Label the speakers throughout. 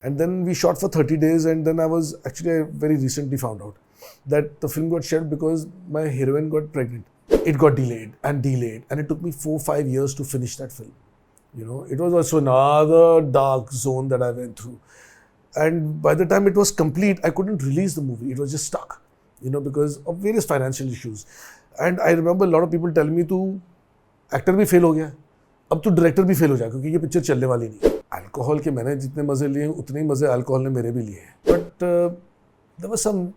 Speaker 1: And then we shot for 30 days, and then I very recently found out that the film got shelved because my heroine got pregnant. It got delayed, and it took me 4-5 years to finish that film. You know, it was also another dark zone that I went through. And by the time it was complete, I couldn't release the movie. It was just stuck, you know, because of various financial issues. And I remember a lot of people telling me, "तू actor भी fail हो गया, अब तो director भी fail हो जाएगा क्योंकि ये picture चलने वाली नहीं है." अल्कोहल के मैंने जितने मज़े लिए उतने ही मज़े अल्कोहल ने मेरे भी लिए हैं. But there were some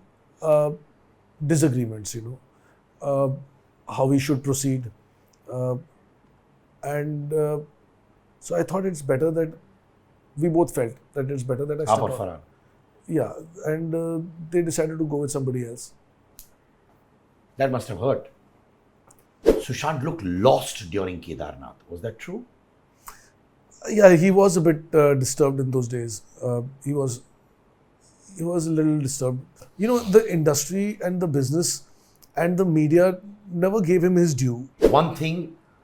Speaker 1: disagreements, you know, how we should proceed, and so I thought it's better that we both felt that it's better that I step out.
Speaker 2: Farhan.
Speaker 1: Yeah, and they decided to go with somebody else.
Speaker 2: That must have hurt. Sushant looked lost during Kedarnath. Was that true?
Speaker 1: Yeah, he was a bit disturbed in those days. He was a little disturbed. You know, the industry and the business and the media never gave him his due.
Speaker 2: One thing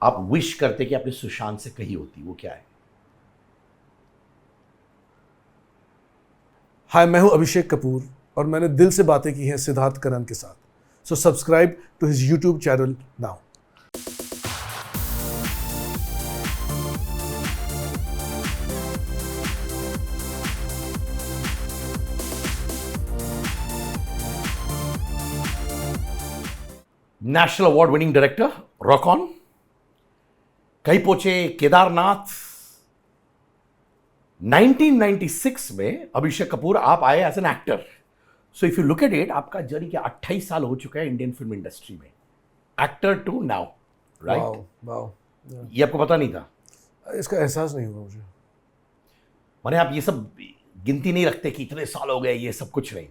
Speaker 2: आप wish करते कि आपने सुशांत से कही होती, वो क्या है?
Speaker 1: हाय, मैं हूं अभिषेक कपूर और मैंने दिल से बातें की हैं सिद्धार्थ कनन के साथ. So subscribe to his YouTube channel now.
Speaker 2: National award winning director Rock On, कहीं पहुंचे केदारनाथ. 1996 में अभिषेक कपूर आप आए as an actor. So if you look at it, आपका जर्नी क्या 28 साल हो चुका है इंडियन फिल्म इंडस्ट्री में, actor to now, right?
Speaker 1: Wow.
Speaker 2: ये आपको पता नहीं था?
Speaker 1: इसका एहसास नहीं हुआ मुझे.
Speaker 2: माने आप ये सब गिनती नहीं रखते कि इतने साल हो गए, ये सब कुछ नहीं?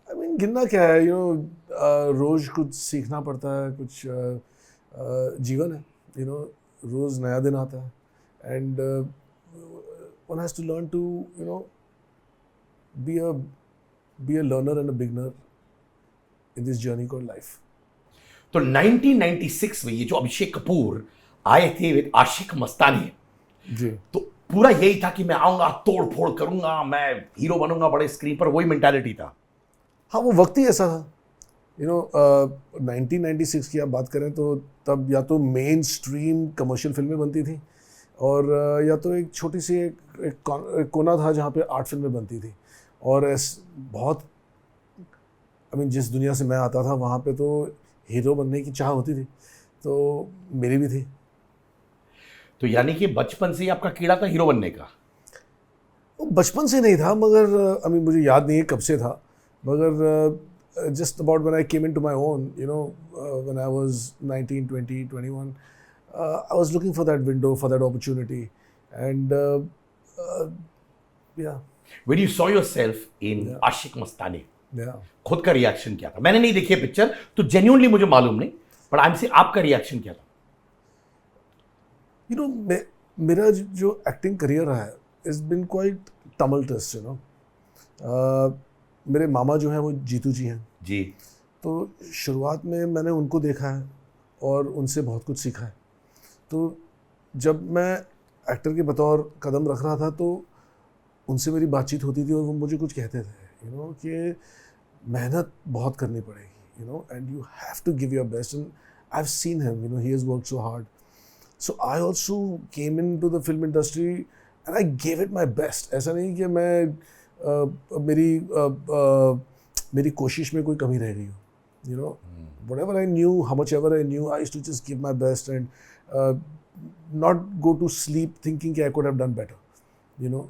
Speaker 1: I mean, गिनना क्या है, यू नो, रोज कुछ सीखना पड़ता है, कुछ जीवन है, यू नो, रोज नया दिन आता है, and one has to learn to, you know, be a learner and a beginner in this journey called life.
Speaker 2: तो 1996 में ये जो अभिषेक कपूर आए थे विद आशिक मस्तानी
Speaker 1: जी,
Speaker 2: तो पूरा यही था कि मैं आऊंगा, तोड़ फोड़ करूंगा, मैं हीरो बनूंगा बड़े स्क्रीन पर, वही मेंटालिटी था?
Speaker 1: हाँ, वो वक्त ही ऐसा था. यू नो, 1996 की आप बात करें तो तब या तो मेन स्ट्रीम कमर्शियल फिल्में बनती थी, और या तो एक छोटी सी एक कोना था जहाँ पे आर्ट फिल्में बनती थी. और बहुत, आई मीन, जिस दुनिया से मैं आता था वहाँ पे तो हीरो बनने की चाह होती थी, तो मेरी भी थी.
Speaker 2: तो यानी कि बचपन से ही आपका कीड़ा था हीरो बनने का?
Speaker 1: बचपन से नहीं था, मगर आई मीन मुझे याद नहीं है कब से था, मगर just about when I came into my own, you know, when I was 19, 20, 21, I was looking for that window, for that opportunity, and yeah.
Speaker 2: When you saw yourself in Ashique Mastani,
Speaker 1: Yeah.
Speaker 2: खुद का reaction क्या था? मैंने नहीं देखी है picture, तो genuinely मुझे मालूम नहीं, बट आई एम से आपका रिएक्शन क्या था?
Speaker 1: You know, मेरा जो एक्टिंग करियर रहा है is been quite tumultuous, you know. मेरे मामा जो हैं वो जीतू जी हैं
Speaker 2: जी.
Speaker 1: तो शुरुआत में मैंने उनको देखा है और उनसे बहुत कुछ सीखा है. तो जब मैं एक्टर के बतौर कदम रख रहा था तो उनसे मेरी बातचीत होती थी और वो मुझे कुछ कहते थे, यू नो, कि मेहनत बहुत करनी पड़ेगी, you know, and you have to give your best. And I have seen him, you know, he has worked so hard. So I also came in to the film industry and I gave it my best. ऐसा नहीं कि मैं मेरी कोशिश में कोई कमी रह गई हो, you know. whatever I knew, how much ever I knew, I used to just give my best and not go to sleep thinking I could have done better, you know.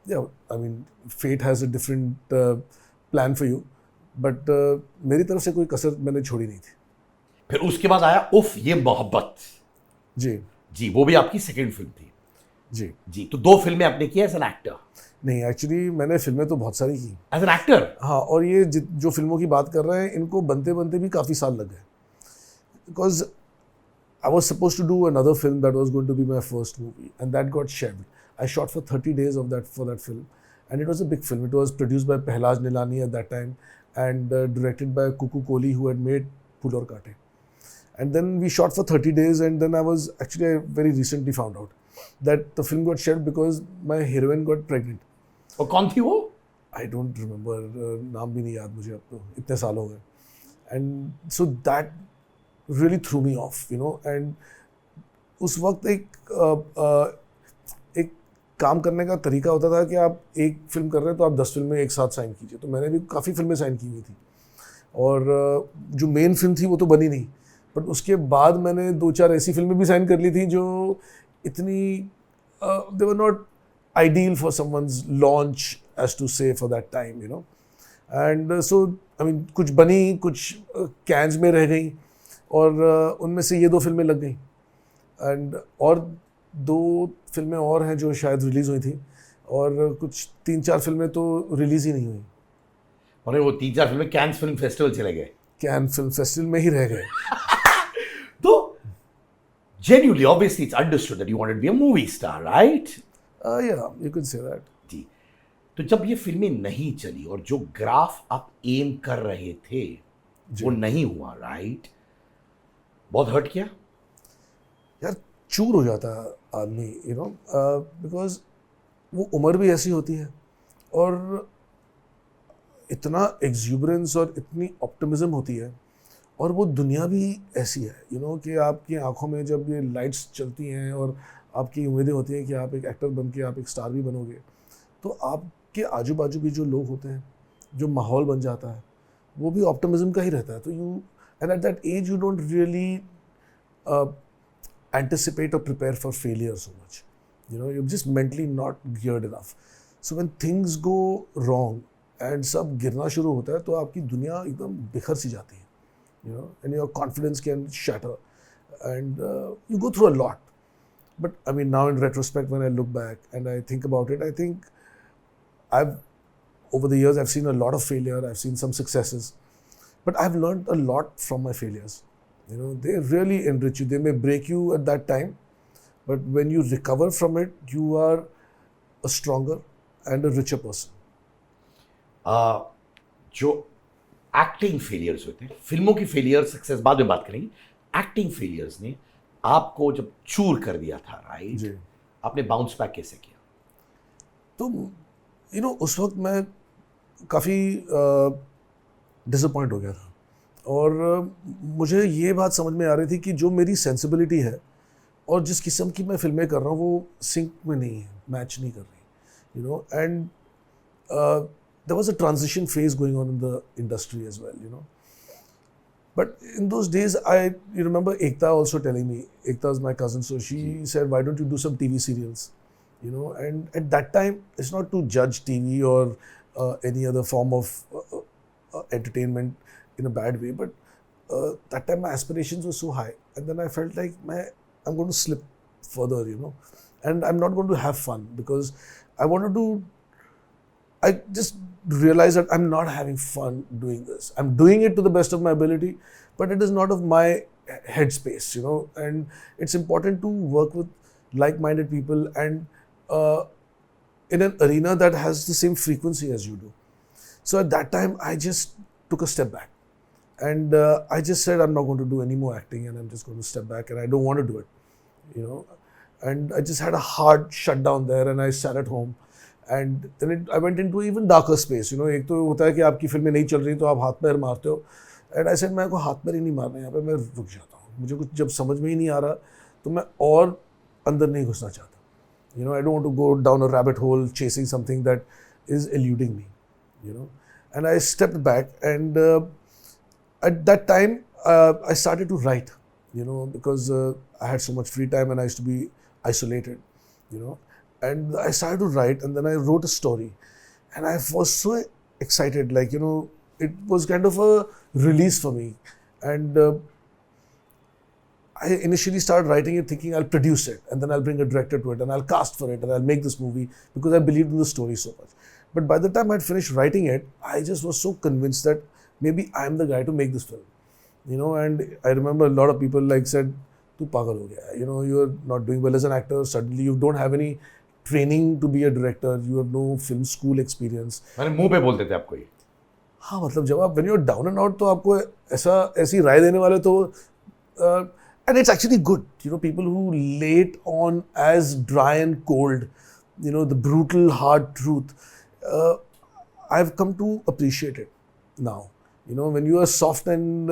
Speaker 1: Yeah, I mean, fate has a different plan for you, but मेरी तरफ से कोई कसर मैंने छोड़ी नहीं थी.
Speaker 2: फिर उसके बाद आया उफ ये मोहब्बत.
Speaker 1: जी
Speaker 2: जी, वो भी आपकी सेकंड फिल्म थी.
Speaker 1: जी
Speaker 2: जी, तो 2 फिल्में आपने की एज एन एक्टर?
Speaker 1: नहीं, एक्चुअली मैंने फिल्में तो बहुत सारी की
Speaker 2: एज एन एक्टर.
Speaker 1: हाँ, और ये जो फिल्मों की बात कर रहे हैं इनको बनते बनते भी काफ़ी साल लग गए, because I was supposed to do another film that was going to be my first movie, and that got shelved. I shot for 30 days for that film, and it was a big film. It was produced by Pehlaj Nilani at that time, and directed by Kuku Kohli, who had made Phul Aur Kaate. And then we shot for 30 days, and then I very recently found out that the film got shelved because my heroine got pregnant.
Speaker 2: और कौन थी वो?
Speaker 1: I don't remember, नाम भी नहीं याद मुझे अब तो, इतने साल हो गए. And so that really threw me off, you know. And उस वक्त एक काम करने का तरीका होता था कि आप एक फिल्म कर रहे हैं तो आप 10 फिल्में एक साथ साइन कीजिए. तो मैंने भी काफ़ी फिल्में साइन की हुई थी और जो मेन फिल्म थी वो तो बनी नहीं, बट उसके बाद मैंने 2-4 ऐसी फिल्में भी साइन कर ली थी जो इतनी they were not ideal for someone's launch age to say for that time, you know. And so I mean कुछ बनी, कुछ कैन्स में रह गई और उनमें से ये 2 फिल्में लग गई. एंड और 2 फिल्में और हैं जो शायद रिलीज़ हुई थी और कुछ 3-4 फिल्में तो रिलीज़ ही नहीं हुई.
Speaker 2: और वो 3-4 फिल्में कैन फिल्म फेस्टिवल चले गए.
Speaker 1: कैन फिल्म फेस्टिवल में ही रह गए.
Speaker 2: तो genuinely, obviously, it's understood that you wanted to be a movie star, right?
Speaker 1: Yeah, you could say that.
Speaker 2: जी. तो जब ये फिल्में नहीं चली और जो ग्राफ आप एम कर रहे थे वो नहीं हुआ, राइट? बहुत हर्ट किया
Speaker 1: यार, चूर हो जाता है आदमी, यू नो, बिकॉज वो उम्र भी ऐसी होती है और इतना एक्सूबरेंस और इतनी ऑप्टिमिज्म होती है और वो दुनिया भी ऐसी है, यू नो, कि आपकी आंखों में जब ये लाइट्स चलती हैं और आपकी उम्मीदें होती हैं कि आप एक एक्टर बन के आप एक स्टार भी बनोगे, तो आपके आजू बाजू भी जो लोग होते हैं, जो माहौल बन जाता है, वो भी ऑप्टिमिज्म का ही रहता है. तो you and at that age you don't really anticipate or prepare for failure so much. You know, you're just mentally not geared enough. So when things go wrong and सब गिरना शुरू होता है तो आपकी दुनिया एकदम बिखर सी जाती है, you know, and your confidence can shatter and you go through a lot. But I mean, now in retrospect, when I look back and I think about it, I think over the years I've seen a lot of failure, I've seen some successes, but I've learned a lot from my failures. You know, they really enrich you. They may break you at that time, but when you recover from it, you are a stronger and a richer person.
Speaker 2: जो acting failures होते हैं, फिल्मों की failure success बाद में बात करेंगे. Acting failures ने आपको जब चूर कर दिया था, राइट? आपने बाउंस बैक कैसे किया?
Speaker 1: तो यू नो, उस वक्त मैं काफ़ी डिसअपॉइंट हो गया था और मुझे ये बात समझ में आ रही थी कि जो मेरी सेंसिबिलिटी है और जिस किस्म की मैं फिल्में कर रहा हूँ वो सिंक में नहीं है, मैच नहीं कर रही, you know. And there was a transition phase going on in the industry as well, you know. But in those days you remember Ekta also telling me, Ekta is my cousin, so she said, why don't you do some TV serials, you know. And at that time, it's not to judge TV or any other form of entertainment in a bad way, but that time my aspirations were so high, and then I felt like I'm going to slip further, you know, and I'm not going to have fun because I just realized that I'm not having fun doing this. I'm doing it to the best of my ability, but it is not of my headspace, you know, and it's important to work with like-minded people and in an arena that has the same frequency as you do. So at that time, I just took a step back. And I just said, I'm not going to do any more acting and I'm just going to step back and I don't want to do it, you know. And I just had a hard shutdown there and I sat at home. And then I went into even darker space, you know. एक तो होता है कि आपकी फिल्में नहीं चल रही तो आप हाथ पैर मारते हो. And I said, मैं को हाथ पैर ही नहीं मारना, यहाँ पे मैं रुक जाता हूँ. मुझे कुछ जब समझ में ही नहीं आ रहा तो मैं और अंदर नहीं घुसना चाहता. You know, I don't want to go down a rabbit hole chasing something that is eluding me, you know. And I stepped back and at that time, I started to write, you know, because I had so much free time and I used to be isolated, you know. And I started to write and then I wrote a story. And I was so excited, like, you know, it was kind of a release for me. And I initially started writing it thinking I'll produce it and then I'll bring a director to it and I'll cast for it and I'll make this movie because I believed in the story so much. But by the time I'd finished writing it, I just was so convinced that maybe I'm the guy to make this film, you know. And I remember a lot of people like said, "Tu pagal ho gaya, you know, you're not doing well as an actor. Suddenly you don't have any training to be a director. You have no film school experience."
Speaker 2: मैंने मुंह पे बोलते थे आपको ये?
Speaker 1: हाँ, मतलब जब आप when you're down and out तो आपको ऐसी राय देने वाले तो and it's actually good. People who lay it on as dry and cold, the brutal, hard truth. I've come to appreciate it now. When you are soft and,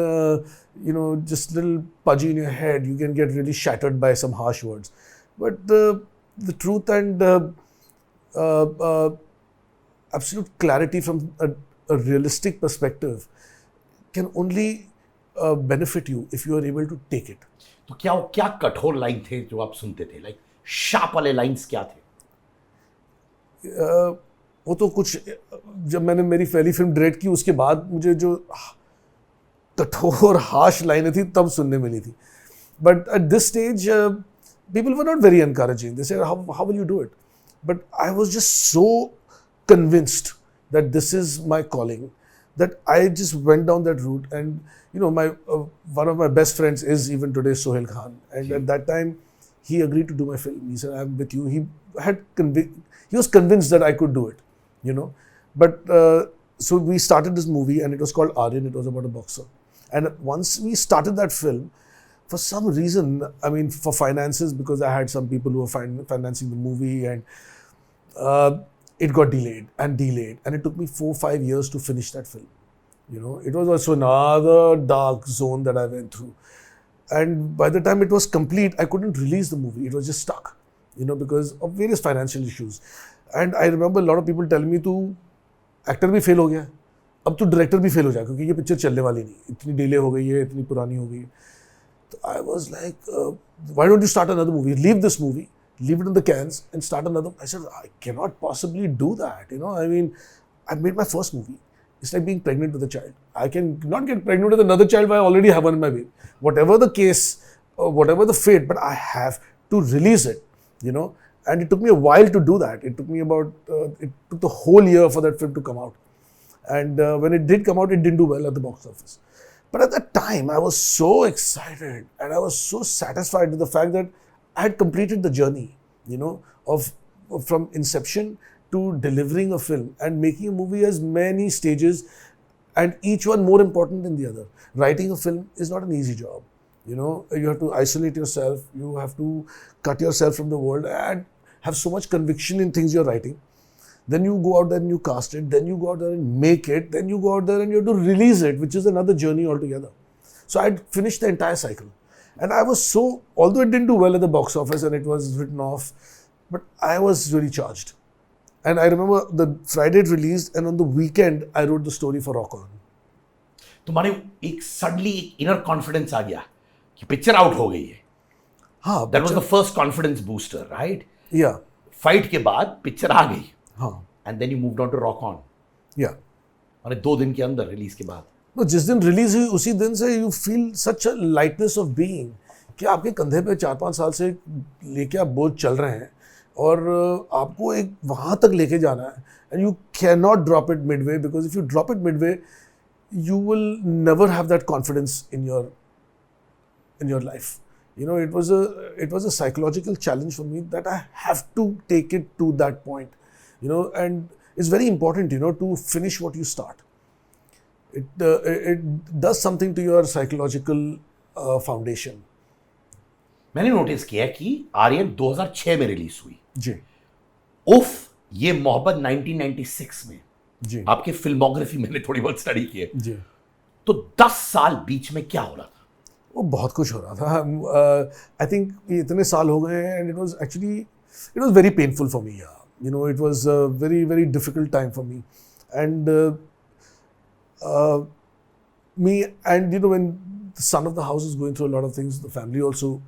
Speaker 1: just a little pudgy in your head, you can get really shattered by some harsh words. But the truth and absolute clarity from a realistic perspective can only benefit you if you are able to take it.
Speaker 2: तो क्या कठोर line थे जो आप सुनते थे, like sharp वाले lines क्या थे?
Speaker 1: वो तो कुछ, जब मैंने मेरी पहली फिल्म डायरेक्ट की उसके बाद मुझे जो कठोर हार्श लाइनें थी तब सुनने मिली थी. But at this stage people were not very encouraging. They said, how will you do it? But I was just so convinced that this is my calling that I just went down that route. And my one of my best friends is even today Sohail Khan, and at that time he agreed to do my film. He said, I'm with you. He was convinced that I could do it, But so we started this movie, and it was called Aryan. It was about a boxer. And once we started that film, for some reason, for finances, because I had some people who were financing the movie, and it got delayed, and it took me 4-5 years to finish that film. It was also another dark zone that I went through. And by the time it was complete, I couldn't release the movie. It was just stuck, because of various financial issues. And I remember a lot of people telling me, "Tu actor भी fail हो गया, अब तू director भी fail हो जाए, क्योंकि ये picture चलने वाली नहीं, इतनी delay हो गई है, इतनी पुरानी हो गई है." So I was like, why don't you start another movie? Leave this movie, leave it in the cans, and start another. I said, I cannot possibly do that. I made my first movie. It's like being pregnant with a child. I can not get pregnant with another child, but I already have one in my baby. Whatever the case, whatever the fate, but I have to release it, And it took me a while to do that. It took me it took the whole year for that film to come out. And when it did come out, it didn't do well at the box office. But at that time, I was so excited and I was so satisfied with the fact that I had completed the journey, of from inception to delivering a film and making a movie as many stages, and each one more important than the other. Writing a film is not an easy job. You have to isolate yourself, you have to cut yourself from the world and have so much conviction in things you're writing. Then you go out there and you cast it, then you go out there and make it, then you go out there and you have to release it, which is another journey altogether. So I had finished the entire cycle. And I was although it didn't do well at the box office and it was written off, but I was really charged. And I remember the Friday it released, and on the weekend, I wrote the story for Rock On.
Speaker 2: तुम्हारे एक suddenly inner confidence आ गया कि picture out हो गई है.
Speaker 1: हाँ,
Speaker 2: that was the first confidence booster, right?
Speaker 1: Yeah.
Speaker 2: Fight के बाद पिक्चर आ गई.
Speaker 1: हाँ.
Speaker 2: And then you moved on to Rock On.
Speaker 1: Yeah.
Speaker 2: माने 2 दिन के अंदर रिलीज के बाद.
Speaker 1: No, जिस दिन रिलीज हुई उसी दिन से you feel such a lightness of being कि आपके कंधे पे 4-5 साल से लेके आप बोझ चल रहे हैं और आपको एक वहाँ तक लेके जाना है, and you cannot drop it midway, because if you drop it midway, you will never have that confidence in your life. It was a psychological challenge for me that I have to take it to that point. And it's very important, to finish what you start. It does something to your psychological foundation.
Speaker 2: मैंने notice किया कि आर्यन 2006 में release हुई.
Speaker 1: जी.
Speaker 2: उफ, ये मोहब्बत 1996 में.
Speaker 1: जी.
Speaker 2: आपके फिल्मोग्राफी मैंने थोड़ी बहुत स्टडी की है.
Speaker 1: जी.
Speaker 2: तो 10 साल बीच में क्या हो रहा था?
Speaker 1: वो बहुत कुछ हो रहा था. आई थिंक इतने साल हो गए हैं, and it was very painful for me. It was a very, very difficult time for me. And when the son of the house is going through a lot of things, the family also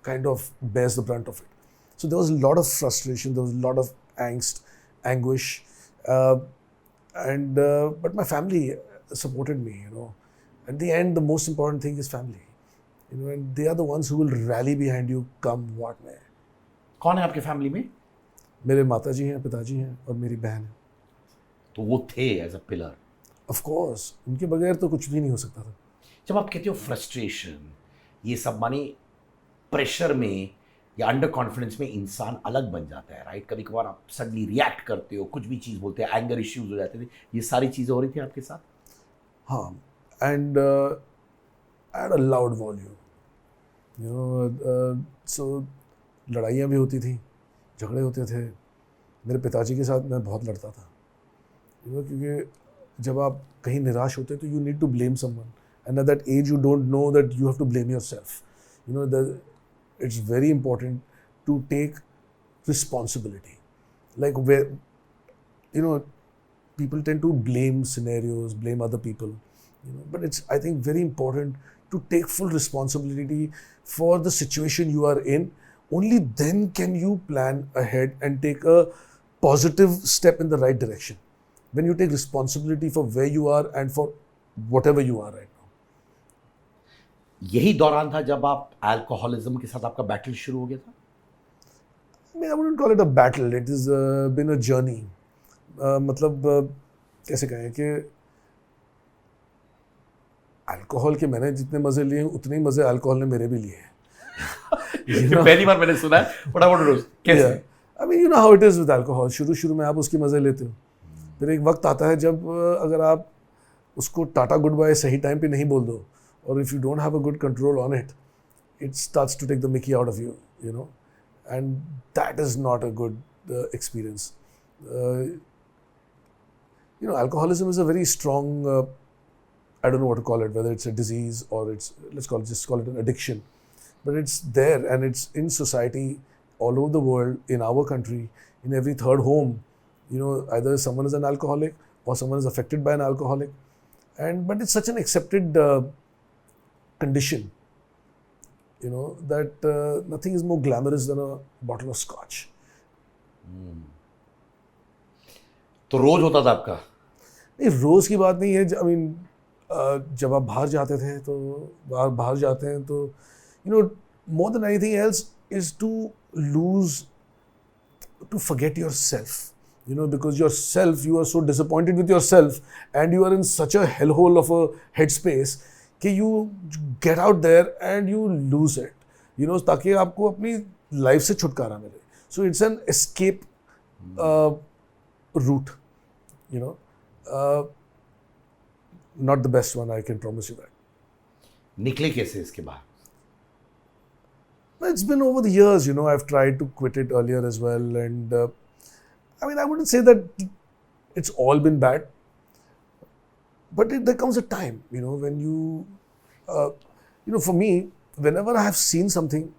Speaker 1: kind of bears the brunt of it. So there was a lot of frustration, there was a lot of angst, anguish, but my family supported me. At the end, the most important thing is family. And they are the ones who will rally behind you come what may.
Speaker 2: कौन है आपके family में?
Speaker 1: मेरे माताजी हैं, पिताजी हैं और मेरी बहन है.
Speaker 2: तो वो थे as a pillar.
Speaker 1: Of course, उनके बगैर तो कुछ भी नहीं हो सकता था.
Speaker 2: जब आप कहते हो फ्रस्ट्रेशन, ये सब माने प्रेशर में या अंडर कॉन्फिडेंस में इंसान अलग बन जाता है, राइट? कभी कभार आप सडनली रिएक्ट करते हो, कुछ भी चीज़ बोलते हैं, एंगर इश्यूज हो जाते थे. ये सारी चीज़ें हो रही थी आपके साथ?
Speaker 1: हाँ, and I had a loud volume. you know. So लड़ाइयाँ भी होती थी, झगड़े होते थे. मेरे पिताजी के साथ मैं बहुत लड़ता था, you know, क्योंकि जब आप कहीं निराश होते तो you need to blame someone, and at that age you don't know that you have to blame yourself. You know, it's very important to take responsibility. Like where, you know, people tend to blame scenarios, blame other people, you know, but it's, I think, very important to take full responsibility for the situation you are in. Only then can you plan ahead and take a positive step in the right direction. When you take responsibility for where you are and for whatever you are right now.
Speaker 2: यही दौरान था जब आप alcoholism के साथ आपका battle शुरू हो गया था?
Speaker 1: I mean, I wouldn't call it a battle. It has been a journey. मतलब कैसे कहें कि अल्कोहल के मैंने जितने मजे लिए उतने ही मजे अल्कोहल ने मेरे भी लिए हैं.
Speaker 2: पहली बार मैंने सुना है, but I want to know कैसे?
Speaker 1: I mean, you know how it is with alcohol. शुरू में आप उसके मजे लेते हो, फिर एक वक्त आता है जब अगर आप उसको टाटा गुड बाय सही टाइम पे नहीं बोल दो, और if you don't have a good control on it, it starts to take the mickey out of you, you know, and that is not a good experience. You know, alcoholism is a very strong, I don't know what to call it, whether it's a disease or it's, let's just call it an addiction, but it's there and it's in society all over the world, in our country, in every third home. You know, either someone is an alcoholic or someone is affected by an alcoholic, but it's such an accepted condition, you know, that nothing is more glamorous than a bottle of scotch.
Speaker 2: तो रोज होता था आपका?
Speaker 1: नहीं, रोज की बात नहीं है. I mean, जब आप बाहर जाते थे तो बाहर जाते हैं तो, you know, more than anything else is to forget yourself, you know, because yourself, you are so disappointed with yourself and you are in such a hellhole of a headspace कि you get out there and you lose it, you know, ताकि आपको अपनी life से छुटकारा मिले. So it's an escape route, you know, not the best one, I can promise you that.
Speaker 2: निकले कैसे इसके बाद?
Speaker 1: It's been over the years, you know, I've tried to quit it earlier as well, and I mean, I wouldn't say that it's all been bad, but there comes a time, you know, when you know, for me, whenever I have seen something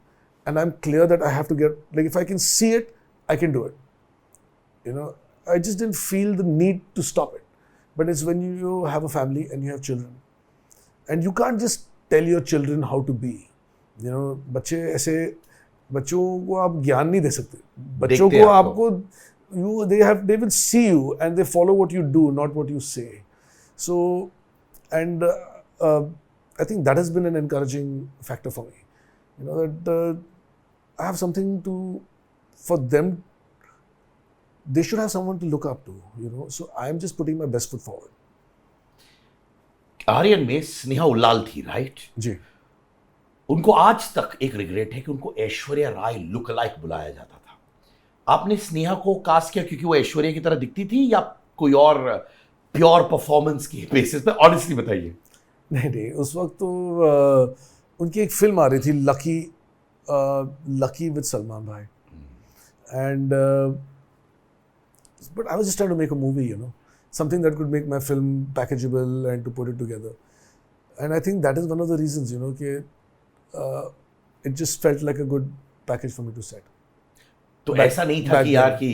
Speaker 1: and I'm clear that I have to get, like, if I can see it, I can do it, you know. I just didn't feel the need to stop it. But it's when you have a family and you have children, and you can't just tell your children how to be, you know. बच्चों को आप ज्ञान नहीं दे सकते. बच्चों को आपको, they will see you and they follow what you do, not what you say. So, and I think that has been an encouraging factor for me, you know, that I have something for them. They should have someone to look up to, you know. So I'm just putting my best foot forward.
Speaker 2: Aryan में स्नेहा उल्लाल थी, right?
Speaker 1: जी.
Speaker 2: उनको आज तक एक regret है कि उनको Aishwarya Rai look alike बुलाया जाता था. आपने स्नेहा को कास्ट किया क्योंकि वो ऐश्वर्या की तरह दिखती थी, या कोई और प्योर परफॉर्मेंस की बेसिस पे? ऑनेस्टली बताइए.
Speaker 1: नहीं, उस वक्त तो उनकी एक फिल्म आ रही थी, लकी विद सलमान भाई, and but I was just trying to make a movie, you know, something that could make my film packageable and to put it together. And I think that is one of the reasons, you know, that it just felt like a good package for me to set.
Speaker 2: तो ऐसा नहीं था कि यार कि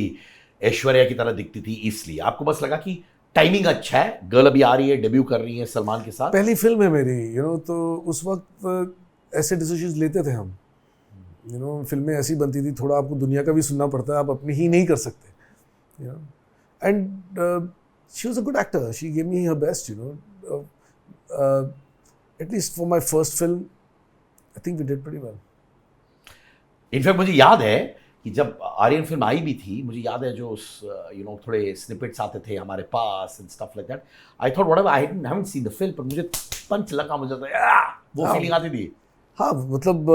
Speaker 2: ऐश्वर्या की तरह दिखती थी इसलिए आपको बस लगा कि टाइमिंग अच्छा है, गर्ल अभी आ रही है, डेब्यू कर रही है सलमान के साथ,
Speaker 1: पहली फिल्म है मेरी, you know, तो उस वक्त ऐसे डिसीजंस लेते थे हम, you know. फिल्में ऐसी बनती थी, थोड़ा आपको दुनिया का भी सुनना पड़ता है, आप अपनी ही नहीं कर सकते, you know. And she was a good actor. She gave me her best, you know. At least for my first film, I think we did pretty well.
Speaker 2: In fact मुझे याद है कि जब आर्यन फिल्म आई भी थी, मुझे याद है जो यू नो थोड़े स्निपेट्स आते थे हमारे पास and stuff like that. I thought whatever, I haven't seen the film, पर मुझे पंच लगा, मुझे वो फीलिंग आती थी.
Speaker 1: हाँ, मतलब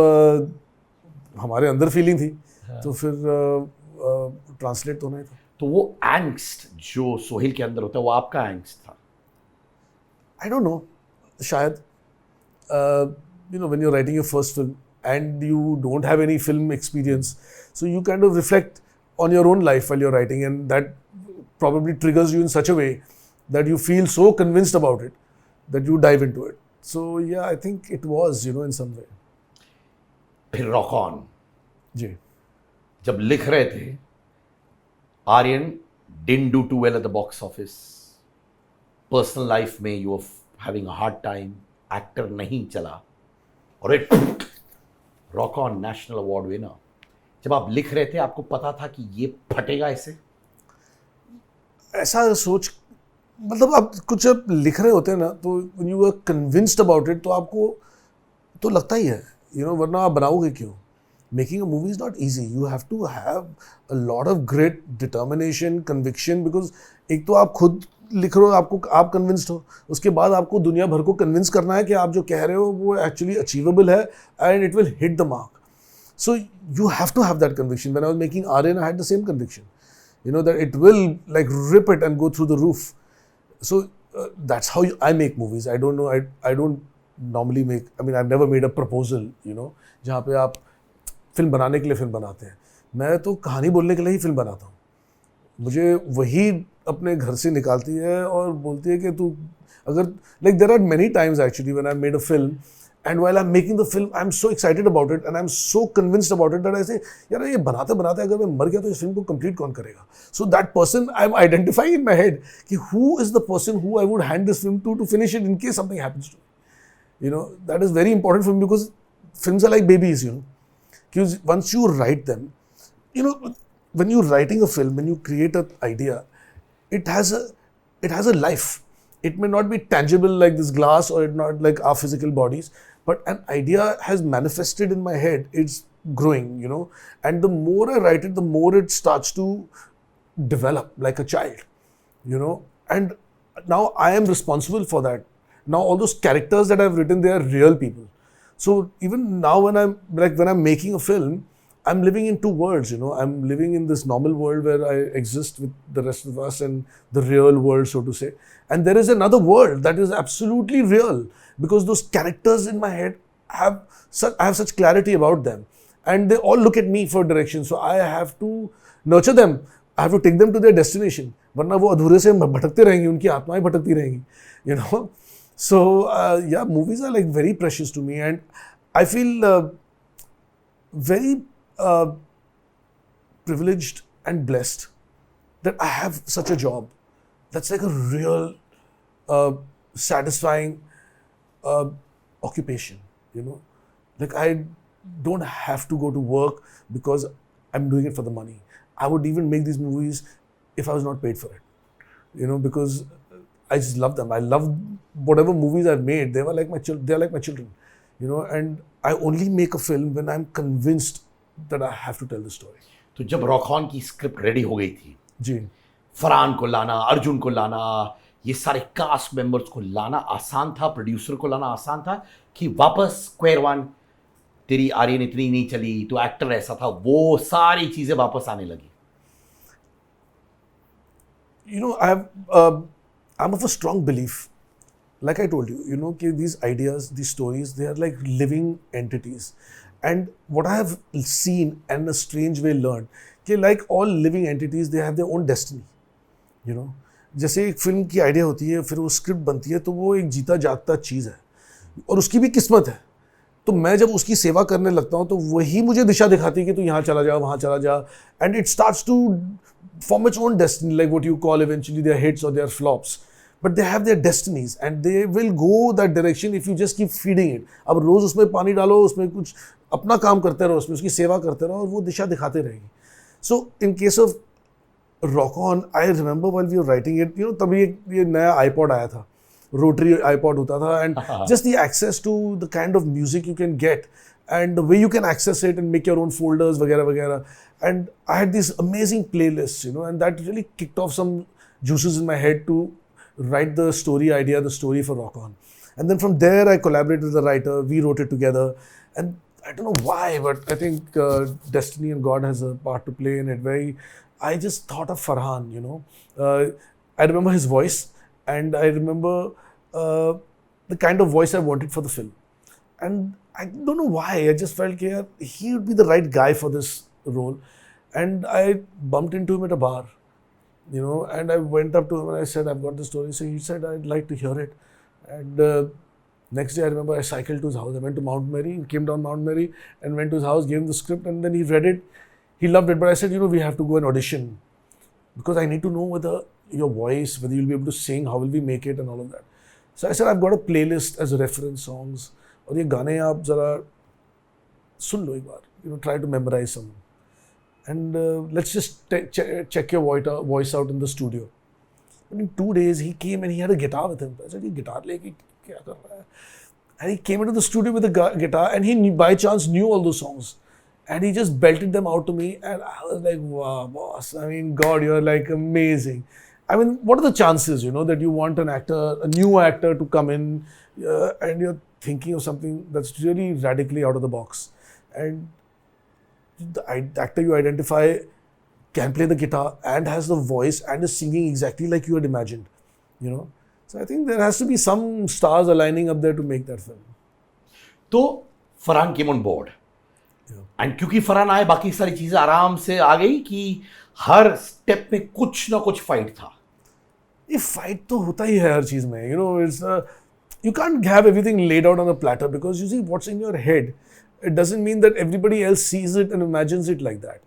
Speaker 1: हमारे अंदर फीलिंग थी, तो फिर ट्रांसलेट होना ही था.
Speaker 2: तो वो एंग्स्ट जो सोहेल के अंदर होता है, वो आपका एंग्स्ट था?
Speaker 1: I don't know, शायद, you know, when you're writing your first film and you don't have any film experience. So you kind of reflect on your own life while you're writing, and that probably triggers you in such a way that you feel so convinced about it that you dive into it. So yeah, I think it was, in some way.
Speaker 2: फिर rock on
Speaker 1: जी.
Speaker 2: जब लिख रहे थे, Aryan didn't do too well at the box office. Personal life में you were having a hard time. Actor नहीं चला. और it rock on national award winner. जब आप लिख रहे थे, आपको पता था कि ये फटेगा ऐसे?
Speaker 1: ऐसा सोच, मतलब आप कुछ जब लिख रहे होते हैं ना, तो when you are convinced about it, तो आपको तो लगता ही है, वरना आप बनाओगे क्यों? Making a movie is not easy. You have to have a lot of grit, determination, conviction, because एक तो आप खुद लिख रहे हो, आप convinced हो, उसके बाद आपको दुनिया भर को convince करना है कि आप जो कह रहे हो वो actually achievable है and it will hit the mark. So you have to have that conviction. When I was making Aryan, I had the same conviction, that it will like rip it and go through the roof. So that's how I make movies. I don't know. I don't normally make. I mean, I've never made a proposal. जहाँ पे आप film बनाने के लिए film बनाते हैं. मैं तो कहानी बोलने के लिए ही फिल्म बनाता हूँ. मुझे वही अपने घर से निकालती है और बोलती है कि तू अगर like there are many times actually when I made a film. And while I'm making the film, I'm so excited about it and I'm so convinced about it that I say, यार ये बनाते बनाते अगर मैं मर गया तो इस फिल्म को complete कौन करेगा? So that person I'm identifying in my head कि who is the person who I would hand this film to finish it in case something happens to me. That is very important for me because films are like babies, Because once you write them, when you're writing a film, when you create an idea, it has a life. It may not be tangible like this glass or it not like our physical bodies, but an idea has manifested in my head. It's growing, and the more I write it, the more it starts to develop like a child, and now I am responsible for that. Now all those characters that I've written, they are real people. So even now when I'm making a film, I'm living in two worlds, I'm living in this normal world where I exist with the rest of us and the real world, so to say. And there is another world that is absolutely real because those characters in my head I have such clarity about them. And they all look at me for direction. So I have to nurture them. I have to take them to their destination. वरना वो अधूरे से भटकते रहेंगी, उनकी आत्माएं भटकती रहेंगी, So yeah, movies are like very precious to me, and I feel very privileged and blessed that I have such a job. That's like a real satisfying occupation, Like I don't have to go to work because I'm doing it for the money. I would even make these movies if I was not paid for it, because I just love them. I love whatever movies I've made. They're like my children, and I only make a film when I'm convinced that I have to tell the story.
Speaker 2: तो जब rock on की script ready हो गई थी
Speaker 1: जी,
Speaker 2: फरहान को लाना, अर्जुन को लाना, ये सारे कास्ट मेंबर्स को लाना आसान था, प्रोड्यूसर को लाना आसान था कि वापस स्क्वायर वन, तेरी आर्यन इतनी नहीं चली, तो एक्टर ऐसा था, वो सारी चीजें वापस आने लगी?
Speaker 1: I'm of a strong belief, like I told you, these ideas, these stories, they are like living entities. And what I have seen and in a strange way learned, like all living entities, they have their own destiny, जैसे एक film की idea होती है, फिर वो script बनती है, तो वो एक जीता जागता चीज़ है और उसकी भी किस्मत है. तो मैं जब उसकी सेवा करने लगता हूँ तो वही मुझे दिशा दिखाती है कि तू यहाँ चला जा, वहाँ चला जा, and it starts to form its own destiny, like what you call eventually their hits or their flops. But they have their destinies and they will go that direction if you just keep feeding it. अब रोज उसमें पानी डालो, उसमें कुछ अपना काम करते रहो, उसमें उसकी सेवा करते रहो और वो दिशा दिखाते रहेगी. So in case of Rock On, I remember while we were writing it, तभी ये नया iPod आया था, rotary iPod होता था, and just the access to the kind of music you can get and the way you can access it and make your own folders, वगैरह वगैरह. And I had these amazing playlists, and that really kicked off some juices in my head to write the story idea, the story for Rock On. And then from there, I collaborated with the writer. We wrote it together. And I don't know why, but I think destiny and God has a part to play in it. I just thought of Farhan, I remember his voice and I remember the kind of voice I wanted for the film. And I don't know why, I just felt that he would be the right guy for this role. And I bumped into him at a bar, and I went up to him and I said, I've got the story. So he said, I'd like to hear it. And next day, I remember I cycled to his house. I went to Mount Mary, came down Mount Mary and went to his house, gave him the script, and then he read it. He loved it. But I said, we have to go and audition because I need to know whether your voice, whether you'll be able to sing, how will we make it and all of that. So I said, I've got a playlist as reference songs. और ये गाने आप जरा सुन लो एक बार, try to memorize some. And let's just check your voice out in the studio. And in 2 days, he came and he had a guitar with him. I said, ये guitar लेके क्या कर रहा है? And he came into the studio with a guitar and he by chance knew all those songs. And he just belted them out to me and I was like, wow, boss. I mean, God, you're like amazing. I mean, what are the chances, that you want an actor, a new actor to come in and you're thinking of something that's really radically out of the box. And the actor you identify can play the guitar and has the voice and is singing exactly like you had imagined, So I think there has to be some stars aligning up there to make that film.
Speaker 2: So Farhan came on board. And क्योंकि फरहान आए बाकी सारी चीजें आराम से आ गई कि हर step में कुछ ना कुछ फाइट था.
Speaker 1: ये फाइट तो होता ही है हर चीज में, it's you can't have everything laid out on a platter because you see what's in your head. It doesn't mean that everybody else sees it and imagines it like that.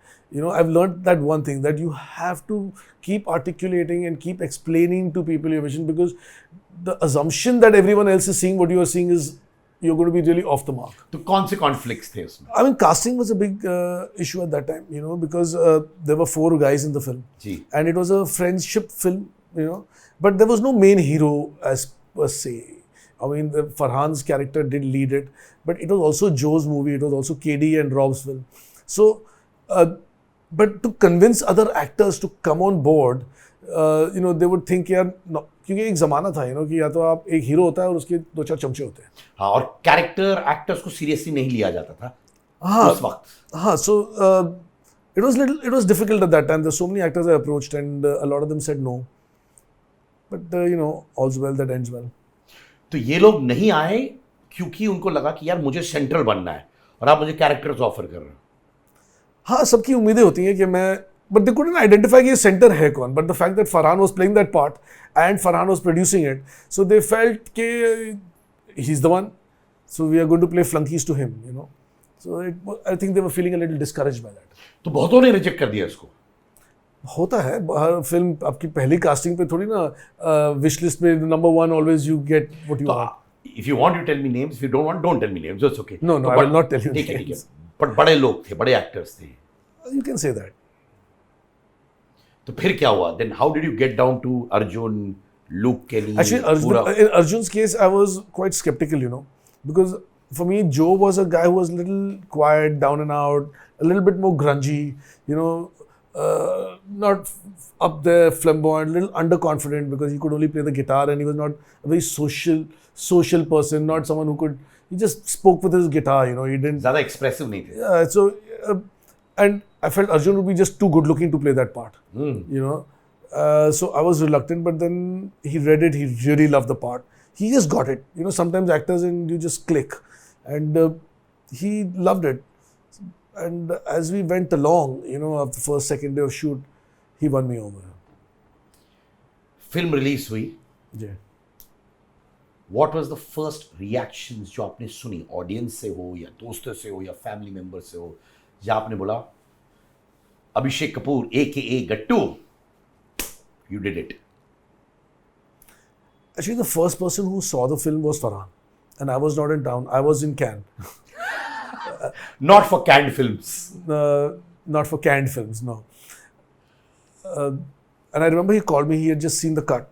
Speaker 1: I've learned that one thing, that you have to keep articulating and keep explaining to people your vision, because the assumption that everyone else is seeing what you are seeing is you're going to be really off the mark.
Speaker 2: तो कौन से conflicts थे उसमें?
Speaker 1: I mean, casting was a big issue at that time, because there were 4 guys in the film.
Speaker 2: Ji.
Speaker 1: And it was a friendship film, but there was no main hero as per se. I mean, Farhan's character did lead it, but it was also Joe's movie. It was also KD and Rob's film. So, but to convince other actors to come on board, they would think यार no, क्योंकि एक ज़माना था कि या तो आप एक हीरो होता है और उसके 2-4 चमचे होते हैं.
Speaker 2: हाँ, और कैरेक्टर एक्टर्स को सीरियसली नहीं लिया जाता था उस वक्त.
Speaker 1: हाँ, so it was difficult at that time. There's so many actors I approached and a lot of them said no. But all's well that ends well.
Speaker 2: तो ये लोग नहीं आए क्योंकि उनको लगा कि यार मुझे सेंट्रल बनना है और आप मुझे कैरेक्टर्स ऑफर कर रहे हो.
Speaker 1: हाँ, सबकी उम्मीदें होती हैं कि मैं, but they couldn't identify कि ये सेंटर है कौन. But the fact that Farhan was playing that part and Farhan was producing it, so they felt कि he's the one, so we are going to play flunkies to him, So I think they were feeling a little discouraged by that.
Speaker 2: तो बहुतों ने reject कर दिया इसको.
Speaker 1: होता है, हर film आपकी पहली कास्टिंग पे थोड़ी ना विश लिस्ट में number 1 always you get what you want.
Speaker 2: If you want to tell me names, if you don't want, don't tell me names. It's okay.
Speaker 1: No, I will not tell you names.
Speaker 2: ठीक है. But बड़े लोग थे, बड़े actors थे.
Speaker 1: You can say that.
Speaker 2: तो फिर क्या हुआ? Then how did you get down to Arjun, Luke Kelly?
Speaker 1: Actually, in Arjun's case, I was quite skeptical, because for me, Joe was a guy who was a little quiet, down and out, a little bit more grungy, not up there, flamboyant, a little underconfident because he could only play the guitar and he was not a very social person, not someone who could, he just spoke with his guitar, he didn't.
Speaker 2: ज़्यादा expressive नहीं थे.
Speaker 1: Yeah, so, and I felt Arjun would be just too good looking to play that part, so I was reluctant, but then he read it, he really loved the part. He just got it, sometimes actors and you just click, and he loved it. And as we went along, of the first, second day of shoot, he won me over.
Speaker 2: Film release हुई.
Speaker 1: Yeah.
Speaker 2: What was the first reactions जो आपने सुनी, audience से हो या दोस्तों से हो या फैमिली मेंबर से हो, जहाँ आपने बोला Abhishek Kapoor AKA Gattu, you did it?
Speaker 1: Actually, the first person who saw the film was Farhan, and I was not in town. I was in Cannes.
Speaker 2: Not for canned films.
Speaker 1: Not for canned films, no. And I remember he called me. He had just seen the cut,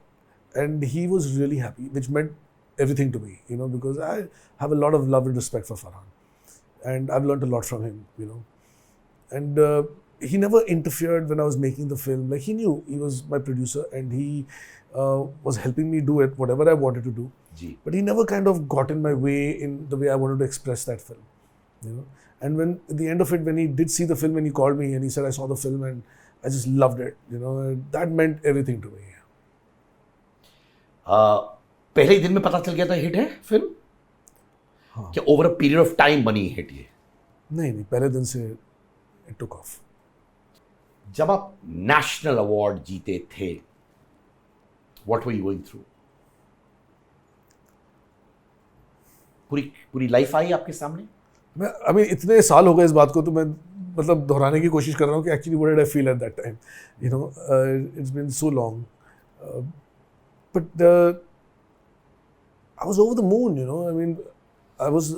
Speaker 1: and he was really happy, which meant everything to me, because I have a lot of love and respect for Farhan, and I've learned a lot from him, And he never interfered when I was making the film. Like, he knew he was my producer, and he was helping me do it, whatever I wanted to do.
Speaker 2: Ji.
Speaker 1: But he never kind of got in my way in the way I wanted to express that film. And when at the end of it, when he did see the film and he called me and he said, I saw the film and I just loved it, that meant everything to me.
Speaker 2: पहले ही दिन में पता चल गया था hit है film. कि over a period of time बनी हिट ये?
Speaker 1: नहीं, पहले दिन से इट टुक ऑफ.
Speaker 2: जब आप नेशनल अवार्ड जीते थे, what were you going through? पूरी लाइफ आई आपके सामने?
Speaker 1: मैं अभी इतने साल हो गए इस बात को, तो मैं मतलब दोहराने की कोशिश कर रहा हूँ कि actually what did I feel at that time. You know, it's been so long, but I was over the moon. You know, I mean I was,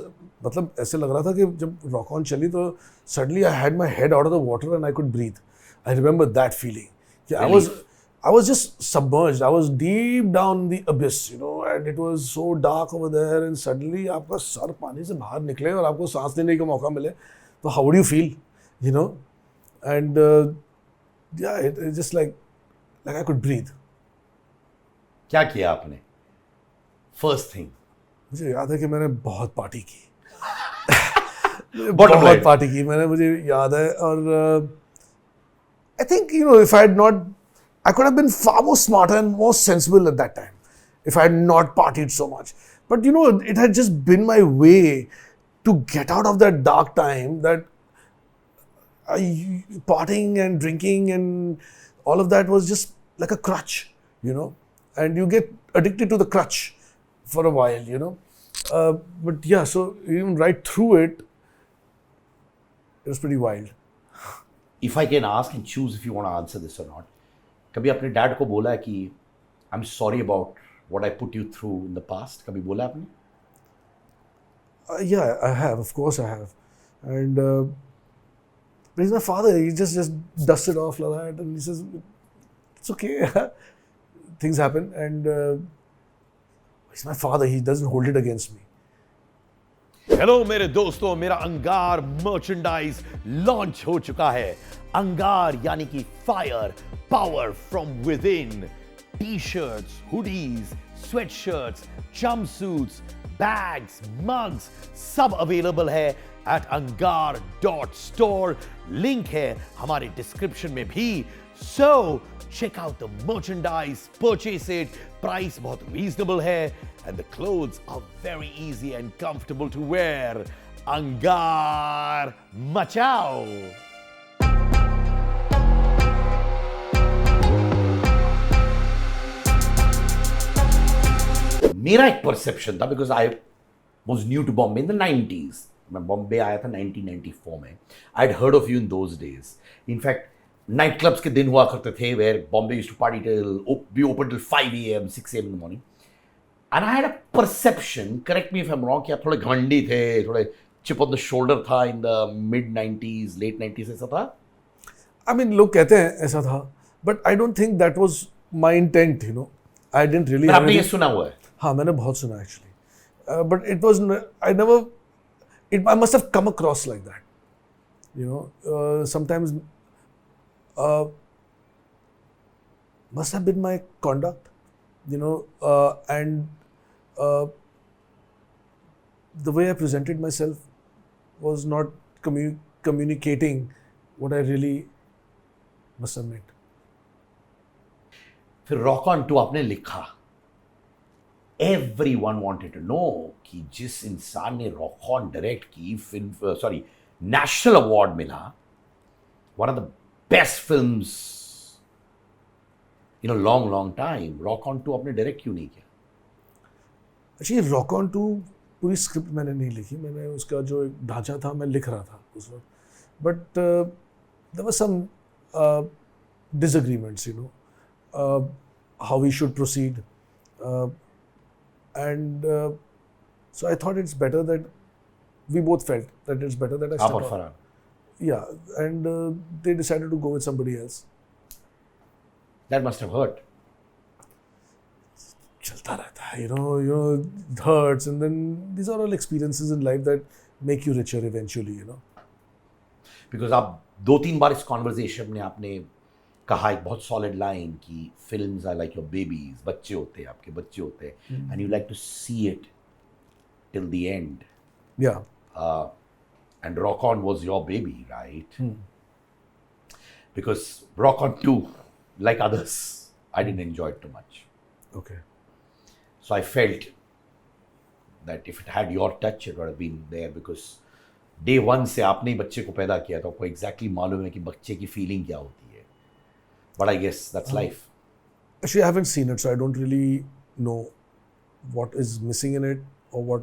Speaker 1: मतलब ऐसे लग रहा था कि जब रॉक ऑन चली तो suddenly I had my head out of the water and I could breathe. I remember that feeling कि I was just submerged. I was deep down the abyss, you know, and it was so dark over there. And suddenly, आपका sir पानी से बाहर निकले और आपको सांस लेने का मौका मिले, तो how would you feel, you know? And yeah, it just like I could breathe.
Speaker 2: क्या किया आपने? First thing.
Speaker 1: मुझे याद है कि मैंने बहुत पार्टी की.
Speaker 2: Bottom line.
Speaker 1: बहुत पार्टी की मैंने, मुझे याद है. और I think, you know, if I had not, I could have been far more smarter and more sensible at that time if I had not partied so much. But you know, it had just been my way to get out of that dark time, that partying and drinking and all of that was just like a crutch, you know, and you get addicted to the crutch for a while, you know. But yeah, so even right through it, it was pretty wild.
Speaker 2: If I can ask and choose if you want to answer this or not, कभी अपने dad को बोला है कि I am sorry about what I put you through in the past? कभी बोला आपने?
Speaker 1: Yeah, I have. Of course, I have. And but he's my father. He just dusts it off like that, and he says, "It's okay. Things happen." And he's my father. He doesn't hold it against me.
Speaker 3: Hello मेरे दोस्तों, मेरा अंगार merchandise launch हो चुका है. अंगार यानी कि fire, power from with in. T shirts, hoodies, sweat shirts, jump suits, bags, mugs सब अवेलेबल है एट angar.store. लिंक है हमारे डिस्क्रिप्शन में भी. So check out the merchandise, purchase it. Price बहुत reasonable है and the clothes are very easy and comfortable to wear. Angar Machao.
Speaker 2: मेरा एक परसेप्शन था, because I was new to Bombay in the 90s. मैं बॉम्बे आया था 1994 में. I had heard of you in those days. In fact night clubs के दिन हुआ करते थे where Bombay used to party till, be open till 5 AM 6 AM in the morning. And I had a perception, correct me if I am wrong, कि आप थोड़े घमंडी थे, थोड़े चिप ऑन द शोल्डर था in the mid 90s, late 90s, ऐसा था?
Speaker 1: I mean, लोग कहते हैं ऐसा था, but I don't think that was my intent, you know. I didn't really.
Speaker 2: आपने ये सुना हुआ है?
Speaker 1: हाँ, मैंने बहुत सुना actually, but it was, I never, I must have come across like that, you know. Sometimes must have been my conduct, you know, and the way I presented myself was not communicating what I really must have meant.
Speaker 2: फिर rock on 2 आपने लिखा. Everyone wanted to know कि जिस इंसान ने rock on direct की film, sorry, national award मिला, one of the best films in a long long time, rock on 2 आपने डायरेक्ट क्यों नहीं किया?
Speaker 1: एक्चुअली रॉक ऑन 2 पूरी स्क्रिप्ट मैंने नहीं लिखी. मैंने उसका जो एक ढांचा था मैं लिख रहा था उस वक्त, but there were some disagreements, you know, how we should proceed, and so I thought it's better that we both felt that it's better that I step
Speaker 2: आप और
Speaker 1: out.
Speaker 2: Farhan.
Speaker 1: Yeah, and they decided to go with somebody else.
Speaker 2: That must have hurt.
Speaker 1: चलता रहता है, you know, it hurts, and then these are all experiences in life that make you richer eventually, you know.
Speaker 2: Because आप 2-3 बार इस conversation में आपने कहा एक बहुत सॉलिड लाइन कि films are like your babies, बच्चे होते हैं, आपके बच्चे होते हैं, and you like to see it till the end.
Speaker 1: Yeah.
Speaker 2: And Rock On was your baby, right? Because Rock On 2, like others, I didn't enjoy it too much.
Speaker 1: Okay.
Speaker 2: So I felt that if it had your touch, it would have been there because day one से आपने ही बच्चे को पैदा किया तो आपको exactly मालूम है कि बच्चे की feeling क्या होती है. But I guess that's life.
Speaker 1: Actually, I haven't seen it, so I don't really know what is missing in it or what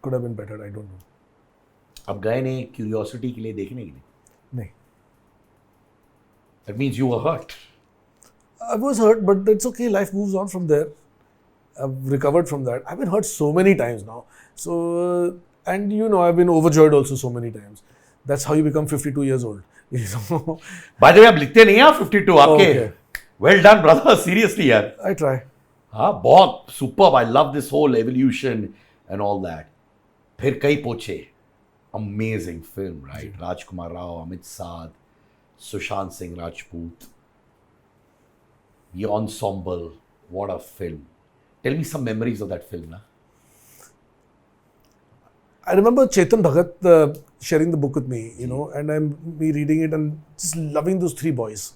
Speaker 1: could have been better. I don't know.
Speaker 2: अब गए नहीं curiosity के लिए देखने के लिए.
Speaker 1: नहीं.
Speaker 2: That means you were hurt.
Speaker 1: I was hurt, but it's okay. Life moves on from there. I've recovered from that. I've been hurt so many times now. So, and you know, I've been overjoyed also so many times. That's how you become 52 years old. You know?
Speaker 2: By the way, आप लिखते नहीं हैं 52 आपके.
Speaker 1: Okay.
Speaker 2: Well done, brother. Seriously, यार.
Speaker 1: I try.
Speaker 2: हाँ, बहुत superb. I love this whole evolution and all that. फिर कई पोछे. Amazing film, right? Rajkumar Rao, Amit Saad, Sushant Singh Rajput. The ensemble. What a film. Tell me some memories of that film, na?
Speaker 1: I remember Chetan Bhagat sharing the book with me, you know, and me reading it and just loving those three boys.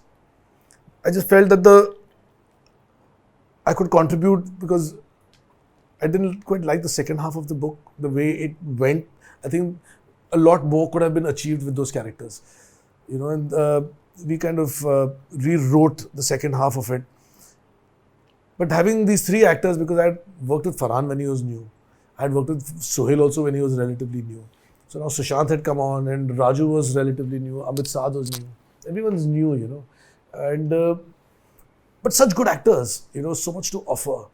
Speaker 1: I just felt that I could contribute because I didn't quite like the second half of the book, the way it went. I think a lot more could have been achieved with those characters, you know, and we kind of rewrote the second half of it. But having these three actors, because I had worked with Farhan when he was new, I had worked with Sohail also when he was relatively new. So now Sushant had come on and Raju was relatively new, Amit Saad was new. Everyone's new, you know. And but such good actors, you know, so much to offer.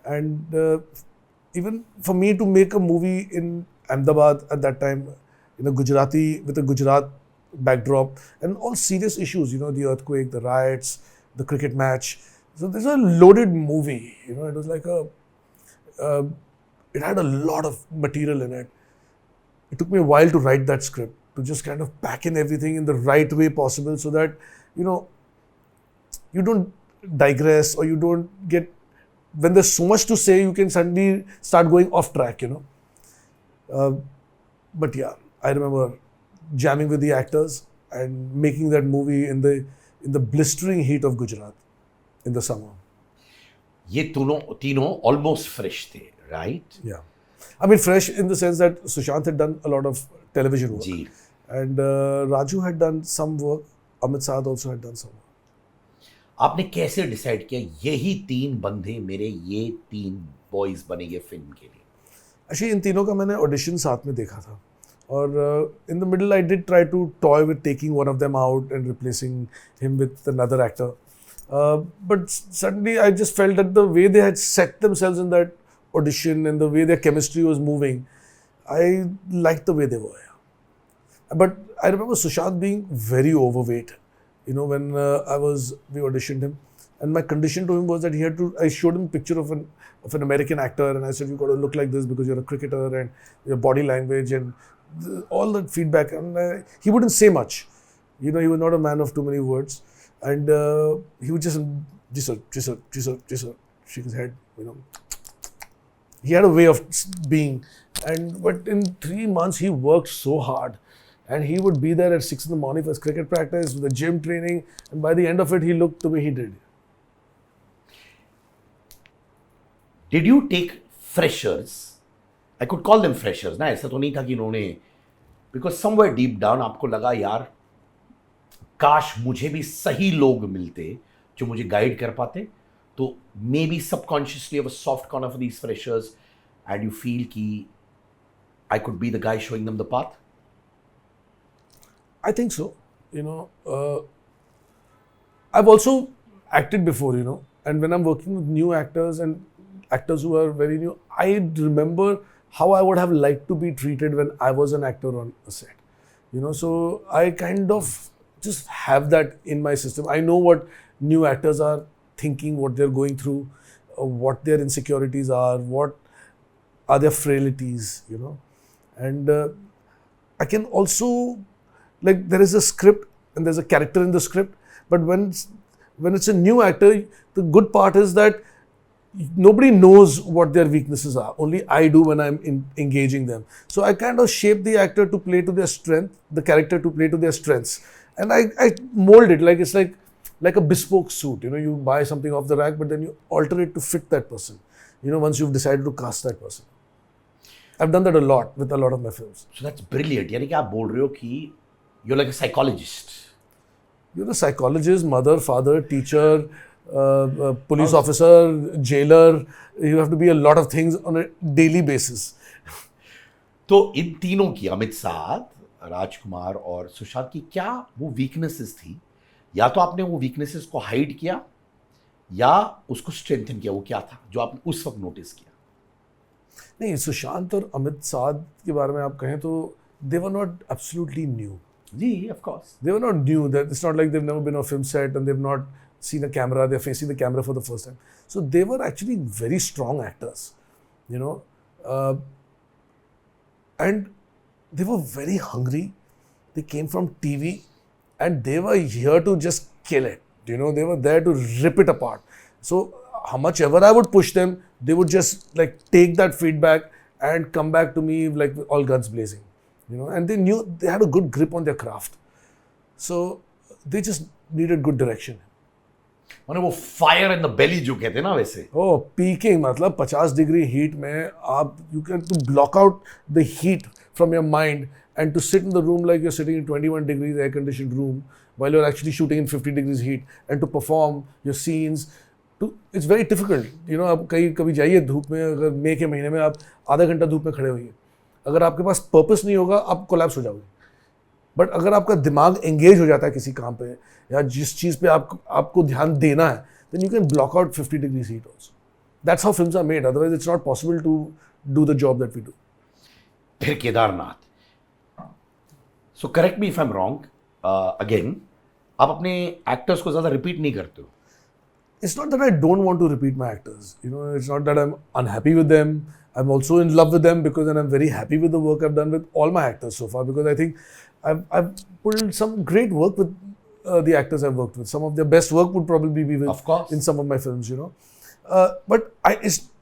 Speaker 1: And even for me to make a movie in Ahmedabad at that time, in a Gujarati, with a Gujarat backdrop, and all serious issues, you know, the earthquake, the riots, the cricket match. So this is a loaded movie, you know, it was like it had a lot of material in it. It took me a while to write that script, to just kind of pack in everything in the right way possible so that, you know, you don't digress or you don't get, when there's so much to say, you can suddenly start going off track, you know. But yeah, I remember jamming with the actors and making that movie in the blistering heat of Gujarat in the summer.
Speaker 2: ये तीनों almost fresh थे, right?
Speaker 1: Yeah. I mean, fresh in the sense that Sushant had done a lot of television work.
Speaker 2: Ji.
Speaker 1: And Raju had done some work. Amit Saad also had done some work.
Speaker 2: आपने कैसे decide किया यही तीन बंदे मेरे ये तीन boys बनेंगे फिल्म के लिए?
Speaker 1: Actually, इन तीनों का मैंने ऑडिशन साथ में देखा था. और in the middle, I did try to toy with taking one of them out and replacing him with another actor. But suddenly I just felt that the way they had set themselves in that audition and the way their chemistry was moving, I liked the way they were. But I remember Sushant being very overweight, you know, when we auditioned him. And my condition to him was that I showed him a picture of an American actor and I said, you got to look like this because you're a cricketer and your body language and all that feedback. And he wouldn't say much. You know, he was not a man of too many words. And he would just shake his head, you know. He had a way of being. But in 3 months, he worked so hard. And he would be there at 6 in the morning for his cricket practice, the gym training. And by the end of it, he looked the way he did.
Speaker 2: Did you take freshers? I could call them freshers. ना ऐसा तो नहीं था कि इन्होंने, because somewhere deep down आपको लगा यार काश मुझे भी सही लोग मिलते जो मुझे गाइड कर पाते, तो maybe subconsciously you have a soft corner for these freshers and you feel कि I could be the guy showing them the path?
Speaker 1: I think so. You know, I've also acted before, you know, and when I'm working with new actors and actors who are very new, I remember how I would have liked to be treated when I was an actor on a set. You know, so I kind of just have that in my system. I know what new actors are thinking, what they're going through, what their insecurities are, what are their frailties, you know. And I can also, like, there is a script and there's a character in the script, but when it's a new actor, the good part is that nobody knows what their weaknesses are. Only I do when I'm engaging them. So I kind of shape the actor to play to their strength, the character to play to their strengths. And I mold it like it's like a bespoke suit. You know, you buy something off the rack, but then you alter it to fit that person. You know, once you've decided to cast that person. I've done that a lot with a lot of my films.
Speaker 2: So that's brilliant. यानी कि आप बोल रहे हो कि you're like a psychologist.
Speaker 1: You're a psychologist, mother, father, teacher, police officer, jailer. You have to be a lot of things on a daily basis.
Speaker 2: तो इन तीनों की, अमित साध, राजकुमार और सुशांत की, क्या वो वीकनेसेस थी? या तो आपने वो वीकनेसेस को हाइड किया या उसको स्ट्रेंथन किया? वो क्या था जो आपने उस वक्त नोटिस किया?
Speaker 1: नहीं, सुशांत और अमित साध के बारे में आप कहें तो they were not absolutely new.
Speaker 2: Ji, of course.
Speaker 1: They were not new. That it's not like they've never been on a film set and they've not seen a camera. They're facing the camera for the first time. So they were actually very strong actors, you know, and they were very hungry. They came from TV, and they were here to just kill it. You know, they were there to rip it apart. So how much ever I would push them, they would just like take that feedback and come back to me like with all guns blazing. You know, and they knew they had a good grip on their craft. So they just needed good direction.
Speaker 2: मैंने वो fire in the बेली जो कहते हैं ना, वैसे
Speaker 1: Oh, peaking मतलब 50 degree heat में आप you can to block out the heat from your mind and to sit in the room like you're sitting in 21 degrees air conditioned room while you're actually shooting in 50 degrees heat and to perform your scenes. It's very difficult. You know, आप कभी जाइए धूप में, अगर मई के महीने में आप आधा घंटा धूप में खड़े होइए, अगर आपके पास पर्पस नहीं होगा आप कोलैप्स हो जाओगे. बट अगर आपका दिमाग एंगेज हो जाता है किसी काम पे या जिस चीज़ पे आपको ध्यान देना है, then you can block out 50 degrees heat also. That's how films are made. Otherwise, it's not possible to do the job that we do.
Speaker 2: फिर Kedarnath. So correct me if I'm wrong. Again, आप अपने actors को ज़्यादा repeat नहीं करते हो.
Speaker 1: It's not that I don't want to repeat my actors. You know, it's not that I'm unhappy with them. I'm also in love with them because then I'm very happy with the work I've done with all my actors so far, because I think I've pulled some great work with the actors I've worked with. Some of their best work would probably be with,
Speaker 2: of course,
Speaker 1: in some of my films, you know. But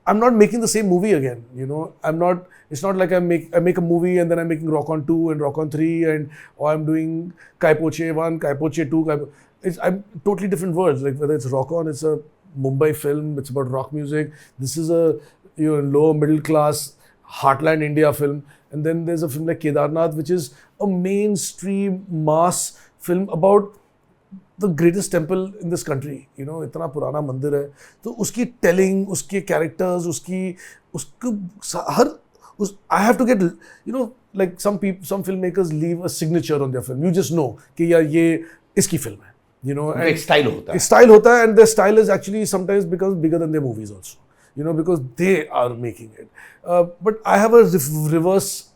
Speaker 1: I'm not making the same movie again, you know. It's not like I make a movie and then I'm making Rock On 2 and Rock On 3 or I'm doing Kai Poche 1, Kai Poche 2. I'm totally different worlds. Like whether it's Rock On, it's a Mumbai film, it's about rock music. This is a lower middle class heartland India film, and then there's a film like Kedarnath, which is a mainstream mass film about the greatest temple in this country. You know, इतना पुराना मंदिर है, तो उसकी telling, उसके characters, I have to get, you know, like some filmmakers leave a signature on their film. You just know कि यार ये इसकी film है. You know,
Speaker 2: एक स्टाइल होता है.
Speaker 1: स्टाइल होता है, and their style is actually sometimes becomes bigger than their movies also. You know, because they are making it. But I have a reverse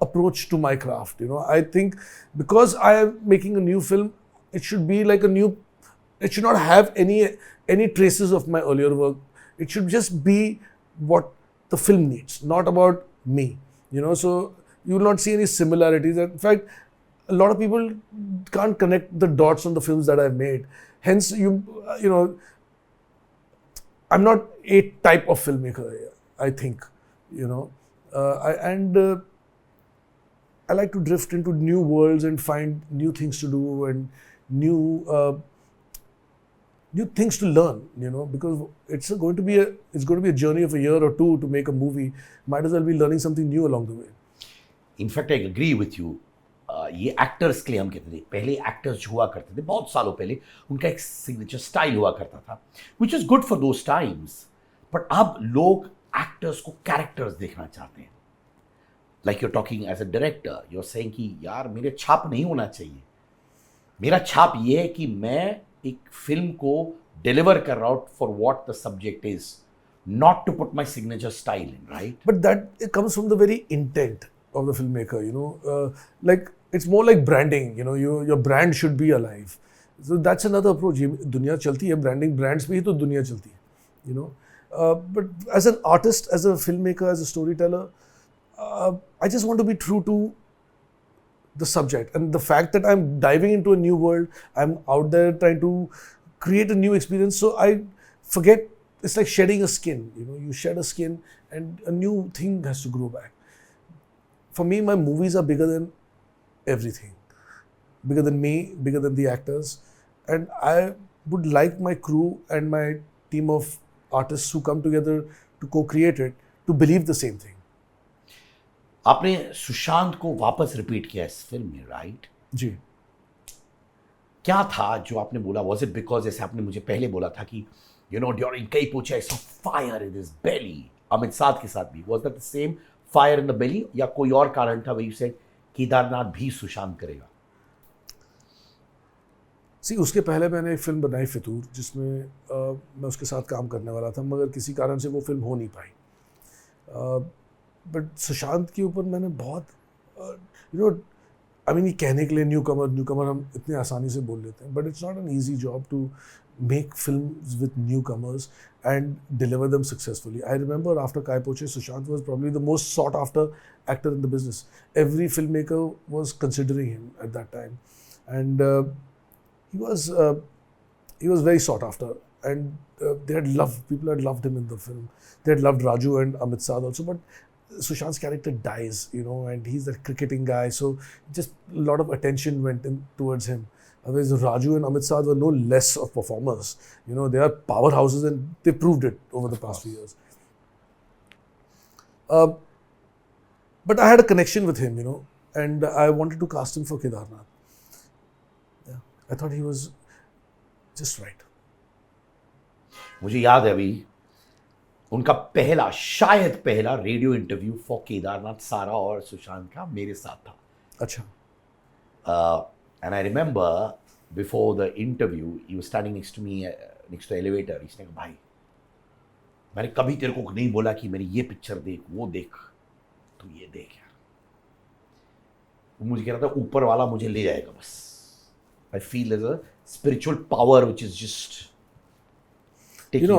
Speaker 1: approach to my craft. You know, I think because I am making a new film, it should be like a new. It should not have any traces of my earlier work. It should just be what the film needs, not about me. You know, so you will not see any similarities. In fact, a lot of people can't connect the dots on the films that I've made. Hence, you know. I'm not a type of filmmaker, I think, you know, I like to drift into new worlds and find new things to do and new things to learn, you know, because it's going to be a journey of a year or two to make a movie. Might as well be learning something new along the way.
Speaker 2: In fact, I agree with you. ये actors के लिए हम कहते थे, पहले actors जो हुआ करते थे बहुत सालों पहले, उनका एक सिग्नेचर स्टाइल हुआ करता था, which is good for those times. But अब लोग एक्टर्स को कैरेक्टर्स देखना चाहते हैं. Like you're talking as a director, you're saying कि यार मेरे छाप नहीं होना चाहिए, मेरा छाप ये है कि मैं एक फिल्म को डिलीवर कर रहा हूँ for what the subject is, not to put my signature style in, right?
Speaker 1: But that it comes from the very intent of the filmmaker, you know. Like it's more like branding, you know. Your brand should be alive. So that's another approach. ये दुनिया चलती है branding, brands पे ही तो दुनिया चलती है, you know. But as an artist, as a filmmaker, as a storyteller, I just want to be true to the subject and the fact that I'm diving into a new world. I'm out there trying to create a new experience. So I forget. It's like shedding a skin, you know. You shed a skin and a new thing has to grow back. For me, my movies are bigger than everything. Bigger than me, bigger than the actors. And I would like my crew and my team of artists who come together to co-create it to believe the same thing.
Speaker 2: आपने सुशांत को वापस repeat किया इस film में, right?
Speaker 1: जी.
Speaker 2: क्या था जो आपने बोला? वॉज इट बिकॉज जैसे आपने मुझे पहले बोला था कि यू नो ड्यूरिंग कई पूछा I saw fire in his belly, Amit साथ के साथ भी, was that the same fire in the belly या कोई और कारण था? वही सेड केदारनाथ भी सुशांत करेगा?
Speaker 1: उसके पहले मैंने एक फिल्म बनाई फितूर, जिसमें मैं उसके साथ काम करने वाला था, मगर किसी कारण से वो फिल्म हो नहीं पाई. बट सुशांत के ऊपर मैंने बहुत ये कहने के लिए न्यू कमर हम इतने आसानी से बोल लेते हैं, but it's not an easy job to make films with newcomers and deliver them successfully. I remember after Kai Poche, Sushant was probably the most sought after actor in the business. Every filmmaker was considering him at that time, and he was very sought after, and people had loved him in the film. They had loved Raju and Amit Saad also, but Sushant's character dies, and he's that cricketing guy, so just a lot of attention went in towards him. Otherwise, Raju and Amit Saad were no less of performers. They are powerhouses, and they proved it over the past few years. But I had a connection with him, and I wanted to cast him for Kedarnath. Yeah, I thought he was just right.
Speaker 2: मुझे याद है अभी उनका शायद पहला radio interview for Kedarnath सारा और सुशांत का मेरे साथ था.
Speaker 1: अच्छा.
Speaker 2: And I remember before the interview, he was standing next to me, next to the elevator. He's like, भाई, मैंने कभी तेरे को नहीं बोला कि मेरी ये पिक्चर देख, वो देख, तू ये देख यार. वो मुझे कह रहा था ऊपर वाला मुझे ले जाएगा बस. I feel there's a spiritual power which is just taking.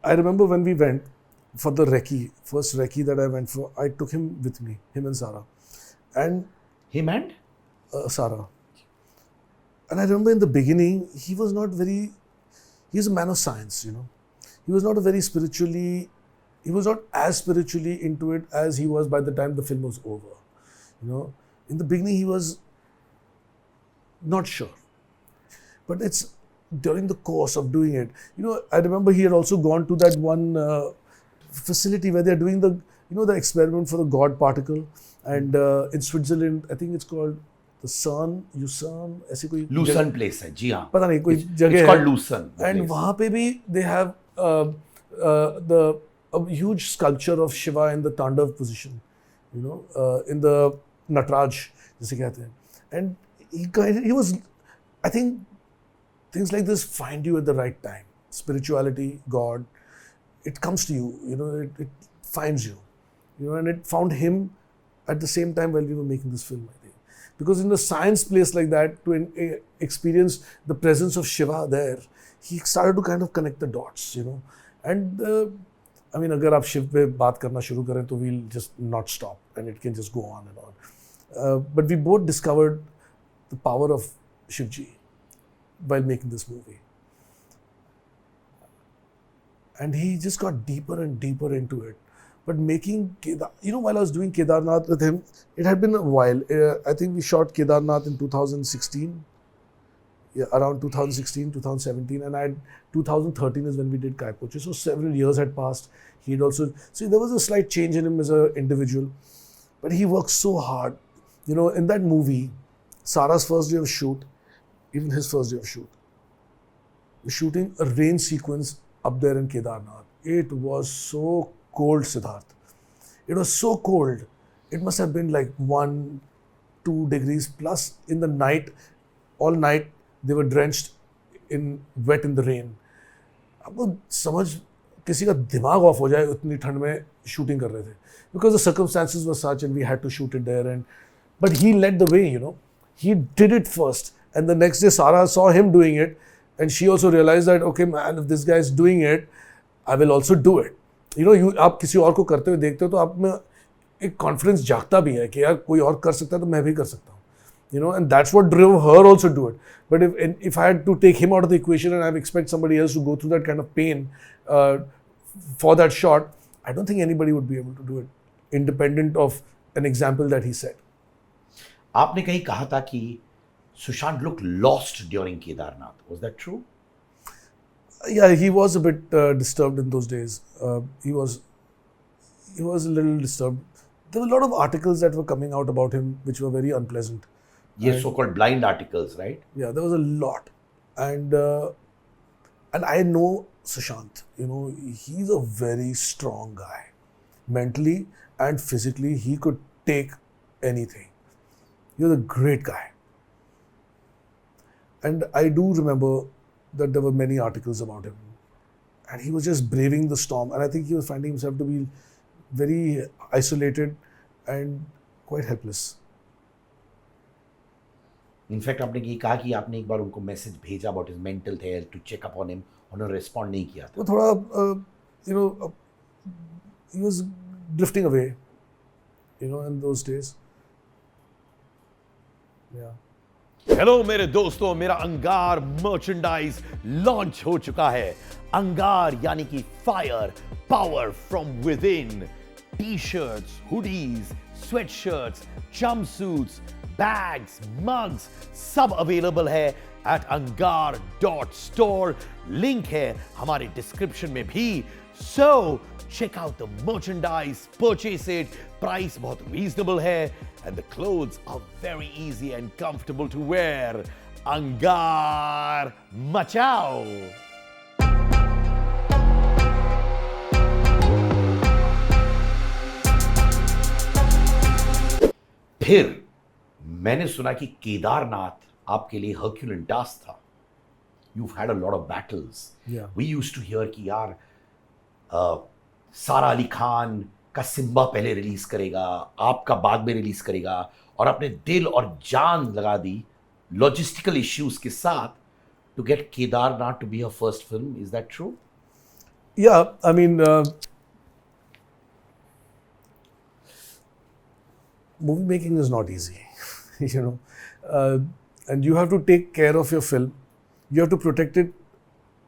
Speaker 1: I remember when we went for the first recce that I went for, I took him with me, him and Sara. And
Speaker 2: him and?
Speaker 1: Sara. And I remember in the beginning, he was a man of science, He was not he was not as spiritually into it as he was by the time the film was over. In the beginning, he was not sure. But it's during the course of doing it, I remember he had also gone to that one facility where they're doing the experiment for the God particle. And in Switzerland, I think it's called the Lucerne, ऐसे कोई
Speaker 2: Lucerne place है, जी हाँ.
Speaker 1: पता नहीं कोई जगह है.
Speaker 2: It's called Lucerne.
Speaker 1: And वहाँ पे भी they have a huge sculpture of Shiva in the Tandav position, in the Natraj, जिसे कहते हैं. And he was, I think, things like this find you at the right time. Spirituality, God, it comes to you, it finds you, and it found him at the same time while we were making this film, I think. Because in a science place like that, to experience the presence of Shiva there, he started to kind of connect the dots, And अगर आप शिव पे बात करना शुरू करें तो we'll just not stop and it can just go on and on. But we both discovered the power of Shivji while making this movie. And he just got deeper and deeper into it. But making while I was doing Kedarnath with him, it had been a while. I think we shot Kedarnath in 2016. Yeah, around 2016, 2017. And 2013 is when we did Kai Poche. So several years had passed. He'd also... See, there was a slight change in him as an individual. But he worked so hard. In that movie, Sara's first day of shoot, even his first day of shoot, we're shooting a rain sequence up there in Kedarnath. It was so cold, Siddharth. It was so cold. It must have been like 1-2 degrees plus in the night. All night they were drenched wet in the rain. आपको समझ किसी का दिमाग of हो जाए उतनी ठंड में शूटिंग कर रहे थे. Because the circumstances were such and we had to shoot it there. But he led the way, He did it first. And the next day Sara saw him doing it. And she also realized that, okay man, if this guy is doing it, I will also do it. आप किसी और को करते हुए देखते हो तो आप में एक कॉन्फिडेंस जागता भी है कि यार कोई और कर सकता है तो मैं भी कर सकता हूँ. And that's what drove her also to it. But if I had to take him out of the equation and I expect somebody else to go through that kind of pain for that shot, I don't think anybody would be able to do it independent of an example that he set.
Speaker 2: आपने कहीं कहा था कि Sushant looked lost during Kedarnath. Was that true?
Speaker 1: Yeah, he was a bit disturbed in those days. He was a little disturbed. there were a lot of articles that were coming out about him which were very unpleasant.
Speaker 2: ये so-called blind articles, right?
Speaker 1: Yeah, there was a lot. And I know Sushant, you know, he's a very strong guy. Mentally and physically, he could take anything. He was a great guy. And I do remember that there were many articles about him. And he was just braving the storm. And I think he was finding himself to be very isolated and quite helpless.
Speaker 2: In fact आपने ये कहा कि आपने एक बार उनको message भेजा about his mental health to check up on him, उन्होंने respond नहीं किया था.
Speaker 1: वो थोड़ा you know he was drifting away, you know, in those days. Yeah.
Speaker 3: Hello मेरे दोस्तों, मेरा अंगार मर्चेंडाइज लॉन्च हो चुका है. अंगार यानी कि fire, power from with in. T shirts, hoodies, sweat shirts, jump suits, bags, mugs सब अवेलेबल है एट angar.store. लिंक है हमारे डिस्क्रिप्शन में भी. So check out the merchandise, purchase it. Price बहुत reasonable है and the clothes are very easy and comfortable to wear. Angar मचाओ.
Speaker 2: फिर मैंने सुना कि केदारनाथ आपके लिए हर्क्यूलिन टास्क था. You've had a lot of battles.
Speaker 1: Yeah.
Speaker 2: We used to hear कि यार सारा अली खान का सिम्बा पहले रिलीज करेगा, आपका बाद में रिलीज करेगा, और आपने दिल और जान लगा दी लॉजिस्टिकल इश्यूज के साथ to get Kedarnath to be your first film. Is that true?
Speaker 1: Yeah, I mean, movie making is not easy, you know, and you have to take care of your film. You have to protect it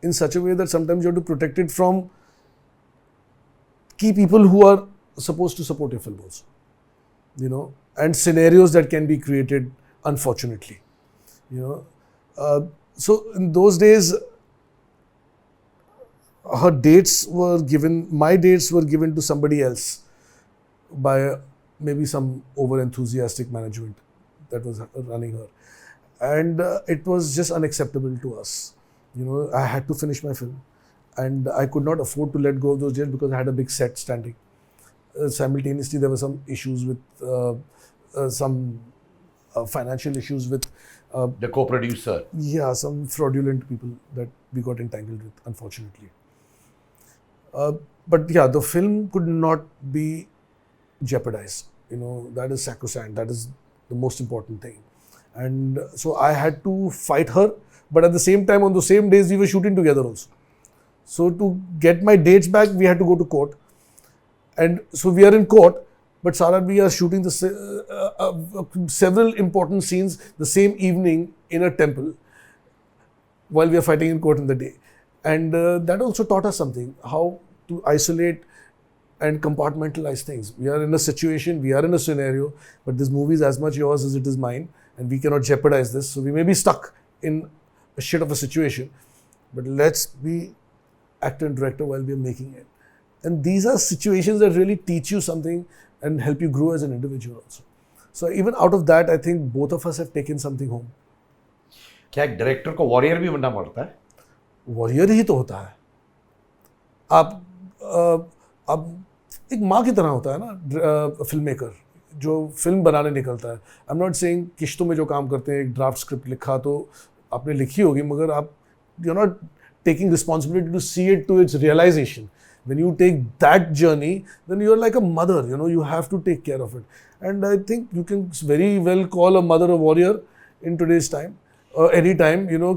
Speaker 1: in such a way that sometimes you have to protect it from key people who are supposed to support your film also, you know, and scenarios that can be created, unfortunately, you know. So in those days, her dates were given, my dates were given to somebody else by maybe some over-enthusiastic management that was running her. And it was just unacceptable to us. You know, I had to finish my film. And I could not afford to let go of those dates because I had a big set standing. Simultaneously, there were some issues with some financial issues with
Speaker 2: The co-producer.
Speaker 1: yeah, some fraudulent people that we got entangled with, unfortunately. But yeah, the film could not be jeopardized. You know, that is sacrosanct. That is the most important thing. And so I had to fight her, but at the same time, on the same days, we were shooting together also. So to get my dates back, we had to go to court. And so we are in court, but Sara and we are shooting several important scenes the same evening in a temple while we are fighting in court in the day. And that also taught us something, how to isolate and compartmentalize things. We are in a situation, we are in a scenario, but this movie is as much yours as it is mine, and we cannot jeopardize this. So we may be stuck in a shit of a situation, but let's be actor and director while we are making it. And these are situations that really teach you something and help you grow as an individual also. So even out of that, I think both of us have taken something home.
Speaker 2: क्या एक director को warrior भी बनना पड़ता है?
Speaker 1: Warrior ही तो होता है. आप एक माँ की तरह होता है ना फिल्म मेकर जो फिल्म बनाने निकलता है. आई एम नॉट सेइंग किश्तों में जो काम करते हैं, एक ड्राफ्ट स्क्रिप्ट लिखा तो आपने लिखी होगी, मगर आप you are not taking responsibility to see it to its realization. When you take that journey, then you're like a mother, you know, you have to take care of it. And I think you can very well call a mother a warrior in today's time. Any time, you know,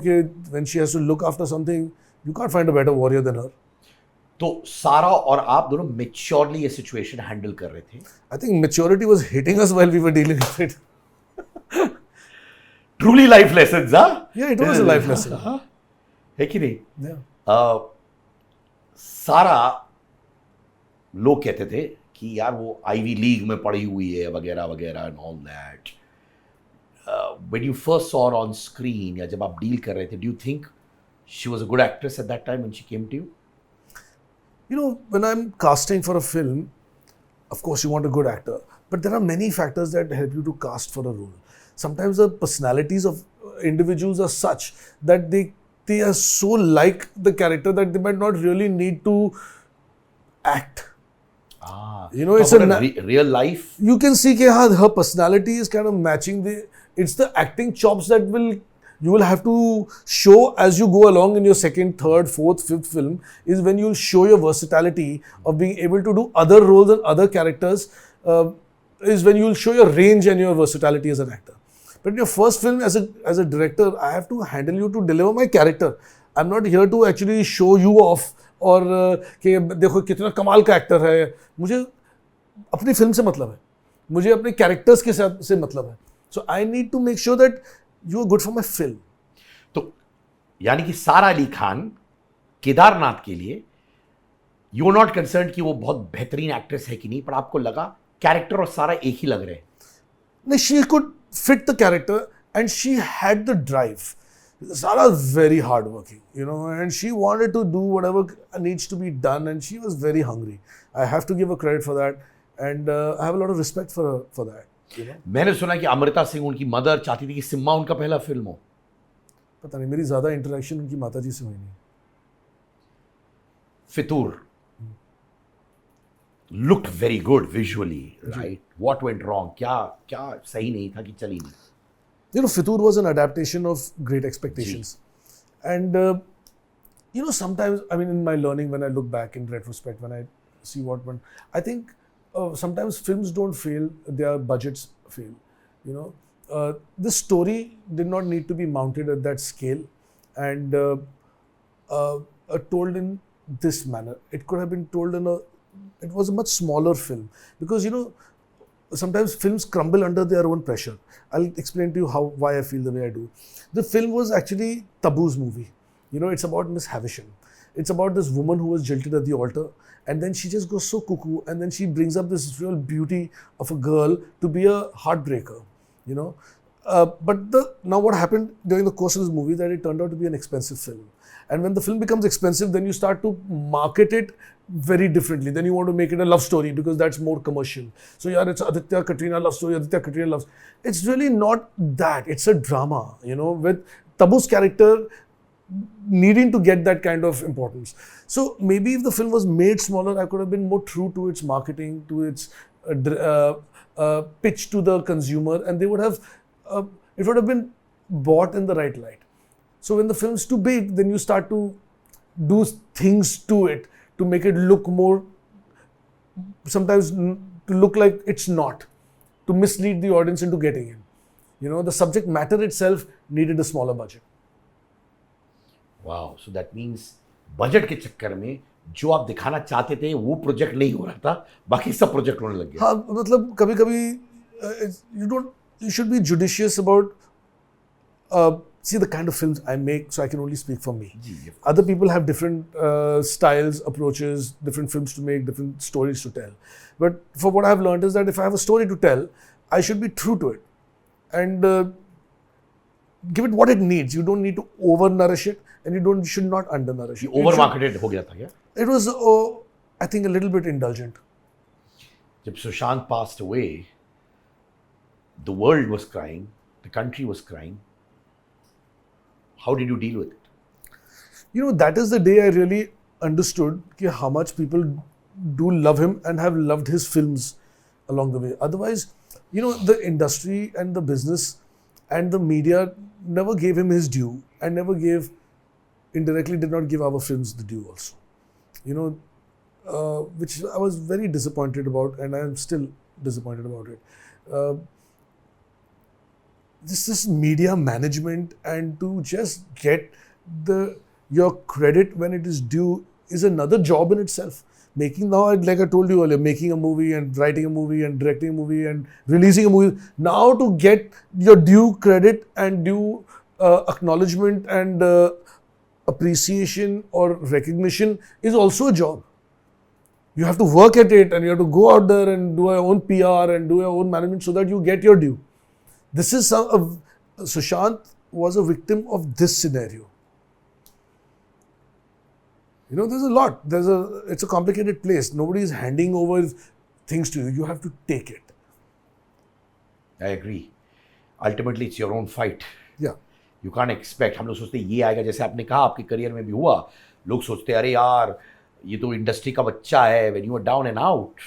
Speaker 1: when she has to look after something, you can't find a better warrior than her.
Speaker 2: तो सारा और आप दोनों maturely ये situation handle कर रहे थे.
Speaker 1: I think maturity was hitting us while we were dealing with it.
Speaker 2: Truly life lessons, huh?
Speaker 1: Yeah, it was a life lesson.
Speaker 2: है कि नहीं?
Speaker 1: Yeah.
Speaker 2: सारा लोग कहते थे कि यार वो आईवी लीग में पढ़ी हुई है वगैरह वगैरह and all that. When you first saw her on screen या जब आप डील कर रहे थे, do you think she was a good actress at that time when she came to you?
Speaker 1: You know, when I'm casting for a film, of course you want a good actor, But there are many factors that help you to cast for a role. Sometimes the personalities of individuals are such that they are so like the character that they might not really need to act. You know, it's
Speaker 2: real life.
Speaker 1: You can see that her personality is kind of matching it's the acting chops that you will have to show as you go along in your second, third, fourth, fifth film, is when you'll show your versatility of being able to do other roles and other characters, is when you'll show your range and your versatility as an actor. But in your first film as a director, I have to handle you to deliver my character. I'm not here to actually show you off और कि देखो कितना कमाल का actor है. मुझे अपनी film से मतलब है, मुझे अपने कैरेक्टर्स के साथ से मतलब है. So I need to make sure that you are good for my film.
Speaker 2: तो यानी कि सारा अली खान केदारनाथ के लिए यू आर नॉट कंसर्न कि वो बहुत बेहतरीन एक्ट्रेस है कि नहीं, पर आपको लगा कैरेक्टर और सारा एक ही लग रहे हैं.
Speaker 1: नहीं, she could fit the character and she had the drive. Sara's very hardworking, you know, and she wanted to do whatever needs to be done, and she was very hungry. I have to give her credit for that, and I have a lot of respect for her for that. You know?
Speaker 2: मैंने सुना कि अमृता सिंह उनकी mother चाहती थी कि सिम्मा उनका पहला film हो.
Speaker 1: पता नहीं, मेरी ज़्यादा इंटरेक्शन उनकी माताजी से हुई नहीं.
Speaker 2: फितूर looked very good visually, right? What went wrong? क्या सही नहीं था कि चली नहीं?
Speaker 1: You know, Fitur was an adaptation of Great Expectations. And, you know, sometimes, I mean, in my learning, when I look back in retrospect, when I see what went, I think sometimes films don't fail, their budgets fail. You know, this story did not need to be mounted at that scale and told in this manner. It could have been told it was a much smaller film, because, you know, sometimes films crumble under their own pressure. I'll explain to you why I feel the way I do. The film was actually Tabu's movie. You know, it's about Miss Havisham. It's about this woman who was jilted at the altar, and then she just goes so cuckoo, and then she brings up this real beauty of a girl to be a heartbreaker, you know. But now what happened during the course of this movie, that it turned out to be an expensive film. And when the film becomes expensive, then you start to market it very differently. Then you want to make it a love story because that's more commercial. So yeah, it's Aditya Katrina love story, Aditya Katrina loves. It's really not that. It's a drama, you know, with Tabu's character needing to get that kind of importance. So maybe if the film was made smaller, I could have been more true to its marketing, to its pitch to the consumer, and they would have, it would have been bought in the right light. So when the film's too big, then you start to do things to it to make it look more, sometimes to look like it's not, to mislead the audience into getting in. You know, the subject matter itself needed a smaller budget.
Speaker 2: Wow, so that means budget के चक्कर में जो आप दिखाना चाहते थे वो project नहीं हो रहा था, बाकी सब प्रोजेक्ट होने लग गया.
Speaker 1: हाँ, मतलब कभी-कभी you should be judicious about see the kind of films I make, so I can only speak for me. Other people have different styles, approaches, different films to make, different stories to tell. But for what I've learned is that if I have a story to tell, I should be true to it and give it what it needs. You don't need to over-nourish it, and you should not under-nourish it.
Speaker 2: Over-marketed हो गया था क्या?
Speaker 1: It was, I think, a little bit indulgent.
Speaker 2: जब Sushant passed away, the world was crying, the country was crying. How did you deal with it?
Speaker 1: You know, that is the day I really understood how much people do love him and have loved his films along the way. Otherwise, you know, the industry and the business and the media never gave him his due, and indirectly did not give our films the due also. You know, which I was very disappointed about, and I am still disappointed about it. This media management, and to just get your credit when it is due is another job in itself. Making now, like I told you earlier, making a movie and writing a movie and directing a movie and releasing a movie. Now to get your due credit and due acknowledgement and appreciation or recognition is also a job. You have to work at it, and you have to go out there and do your own PR and do your own management so that you get your due. This is Sushant was a victim of this scenario. You know, there's a lot. It's a complicated place. Nobody is handing over things to you. You have to take it.
Speaker 2: I agree. Ultimately it's your own fight.
Speaker 1: Yeah.
Speaker 2: You can't expect. हम लोग सोचते हैं ये आएगा, जैसे आपने कहा आपके करियर में भी हुआ, लोग सोचते हैं अरे यार ये तो इंडस्ट्री का बच्चा है. When you are down and out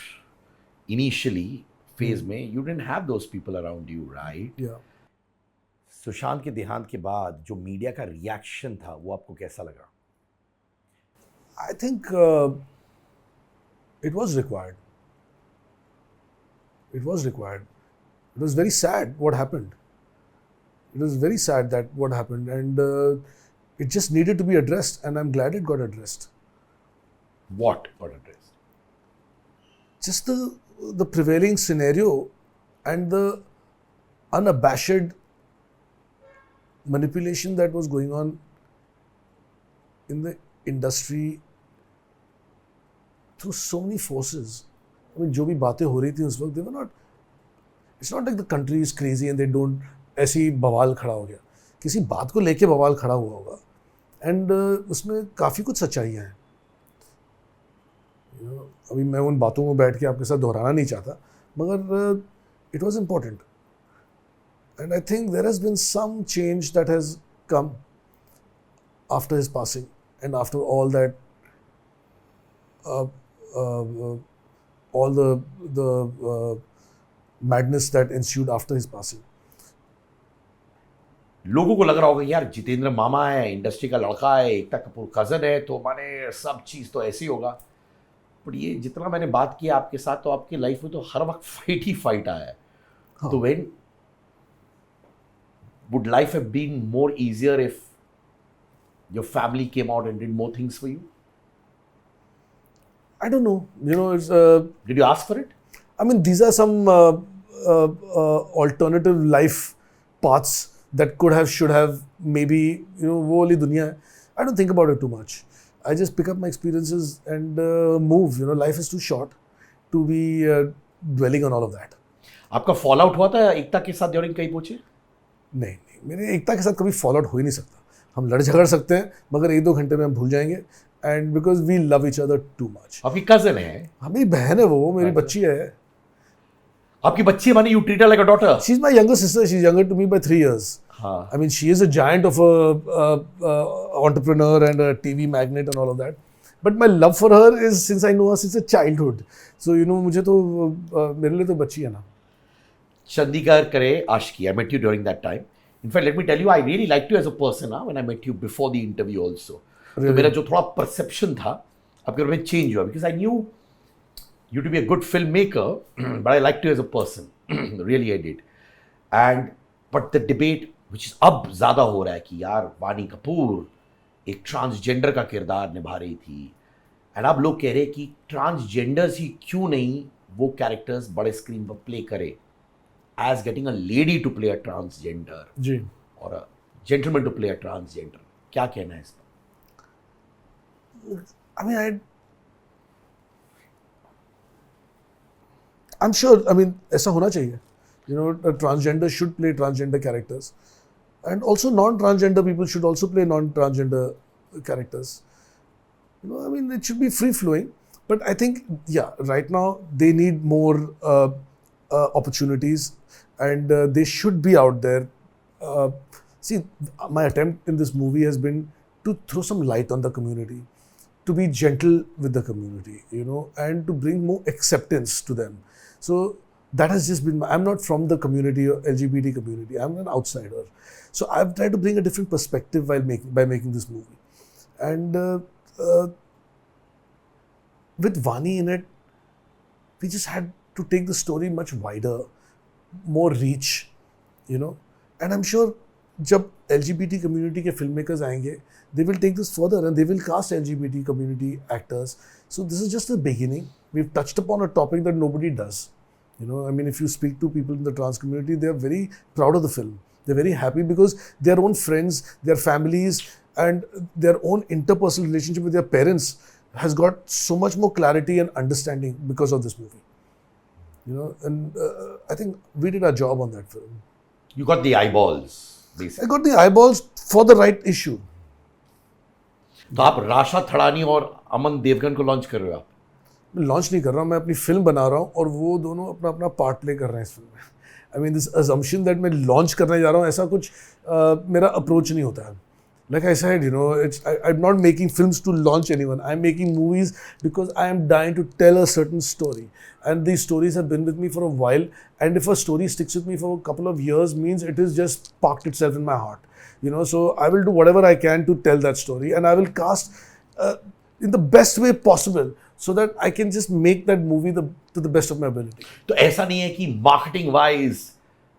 Speaker 2: initially phase में, you didn't have those people around you, right?
Speaker 1: Yeah.
Speaker 3: Sushant के देहांत के बाद जो मीडिया का रिएक्शन था वो आपको कैसा लगा?
Speaker 1: I think it was required. It was required. It was very sad what happened. It was very sad that what happened, and it just needed to be addressed, and I'm glad it got addressed.
Speaker 2: What got addressed?
Speaker 1: Just the prevailing scenario and the unabashed manipulation that was going on in the industry through so many forces. I mean, जो भी बातें हो रही थी उस वक्त, they were not. It's not like the country is crazy and they don't. ऐसे ही बवाल खड़ा हो गया. किसी बात को लेके बवाल खड़ा हुआ होगा. And उसमें काफ़ी कुछ सच्चाइयाँ हैं. अभी मैं उन बातों को बैठ के आपके साथ दोहराना नहीं चाहता, मगर it was important. And I think there has been some change that has come after his passing and after all that, all the madness that ensued after his passing.
Speaker 2: लोगों को लग रहा होगा यार जितेंद्र मामा है, इंडस्ट्री का लड़का है, एकता कपूर कजन है, तो माने सब चीज़ तो ऐसी होगा. बट ये जितना मैंने बात की आपके साथ, तो आपकी लाइफ में तो हर वक्त फाइट ही फाइट आया है. तो when would life have been more easier if your family came out and did more things for you?
Speaker 1: I don't know. It's.
Speaker 2: Did you ask for it?
Speaker 1: I mean, these are some alternative life paths that could have, should have, maybe, वो वाली दुनिया है. I don't think about it too much. I just pick up my experiences and move. Life is too short to be dwelling on all of that.
Speaker 2: आपका fall out हुआ था एकता के साथ during कहीं पहुंचे?
Speaker 1: नहीं, मेरे एकता के साथ कभी फॉल आउट हो ही नहीं सकता. हम लड़ झगड़ सकते हैं, मगर 1-2 घंटे में हम भूल जाएंगे. And because we love each other too much.
Speaker 2: आपकी कजन है?
Speaker 1: हमारी बहन है, वो मेरी बच्ची है.
Speaker 2: आपकी बच्ची माने you treat her like a daughter?
Speaker 1: She is my younger sister. She is younger to me by 3 years. I mean, she is a giant of a entrepreneur and a TV magnate and all of that. But my love for her is since I know her since a childhood. So मुझे तो मेरे लिए तो बच्ची है ना.
Speaker 2: चंडीगढ़ करे आशिकी. I met you during that time. In fact, let me tell you, I really liked you as a person when I met you before the interview also. Really? तो मेरा जो थोड़ा perception था आपके बारे में change हुआ because I knew you to be a good filmmaker, but I liked you as a person. Really, I did. And but the debate, which is अब ज़्यादा हो रहा है कि यार वानी कपूर एक ट्रांसजेंडर का किरदार निभा रही थी, एंड अब लोग कह रहे हैं कि ट्रांसजेंडर्स ही क्यों नहीं वो कैरेक्टर्स बड़े स्क्रीन पर प्ले करे, as getting a lady to play a transgender
Speaker 1: ji,
Speaker 2: or a gentleman to play a transgender. क्या कहना है इस पर?
Speaker 1: I mean, I'm sure. I mean, ऐसा होना चाहिए. Transgender should play transgender characters, and also non-transgender people should also play non-transgender characters. I mean, it should be free-flowing. But I think, yeah, right now they need more opportunities, and they should be out there. See, my attempt in this movie has been to throw some light on the community, to be gentle with the community, and to bring more acceptance to them. So that has just been I'm not from the community or LGBT community. I'm an outsider. So I've tried to bring a different perspective by making this movie. And with Vani in it, we just had to take the story much wider, more reach, And I'm sure जब LGBT community के filmmakers आएंगे, they will take this further and they will cast LGBT community actors. So this is just the beginning. We've touched upon a topic that nobody does. I mean, if you speak to people in the trans community, they are very proud of the film. They're very happy because their own friends, their families, and their own interpersonal relationship with their parents has got so much more clarity and understanding because of this movie. And I think we did our job on that film.
Speaker 2: You got the eyeballs, basically.
Speaker 1: I got the eyeballs for the right issue.
Speaker 2: तो आप राशा थड़ानी और अमन देवगन को launch कर रहे हो? आप
Speaker 1: मैं launch नहीं कर रहा हूँ, मैं अपनी फिल्म बना रहा हूँ और वो दोनों अपना अपना पार्ट प्ले कर रहे हैं इस फिल्म में. I mean, this assumption that मैं launch करने जा रहा हूँ, ऐसा कुछ मेरा approach नहीं होता है. Like I said, I'm not making films to launch anyone. I'm making movies because I am dying to tell a certain story. And these stories have been with me for a while. And if a story sticks with me for a couple of years, means it has just parked itself in my heart. So I will do whatever I can to tell that story. And I will cast in the best way possible so that I can just make that movie to the best of my ability.
Speaker 2: तो ऐसा नहीं है कि marketing wise,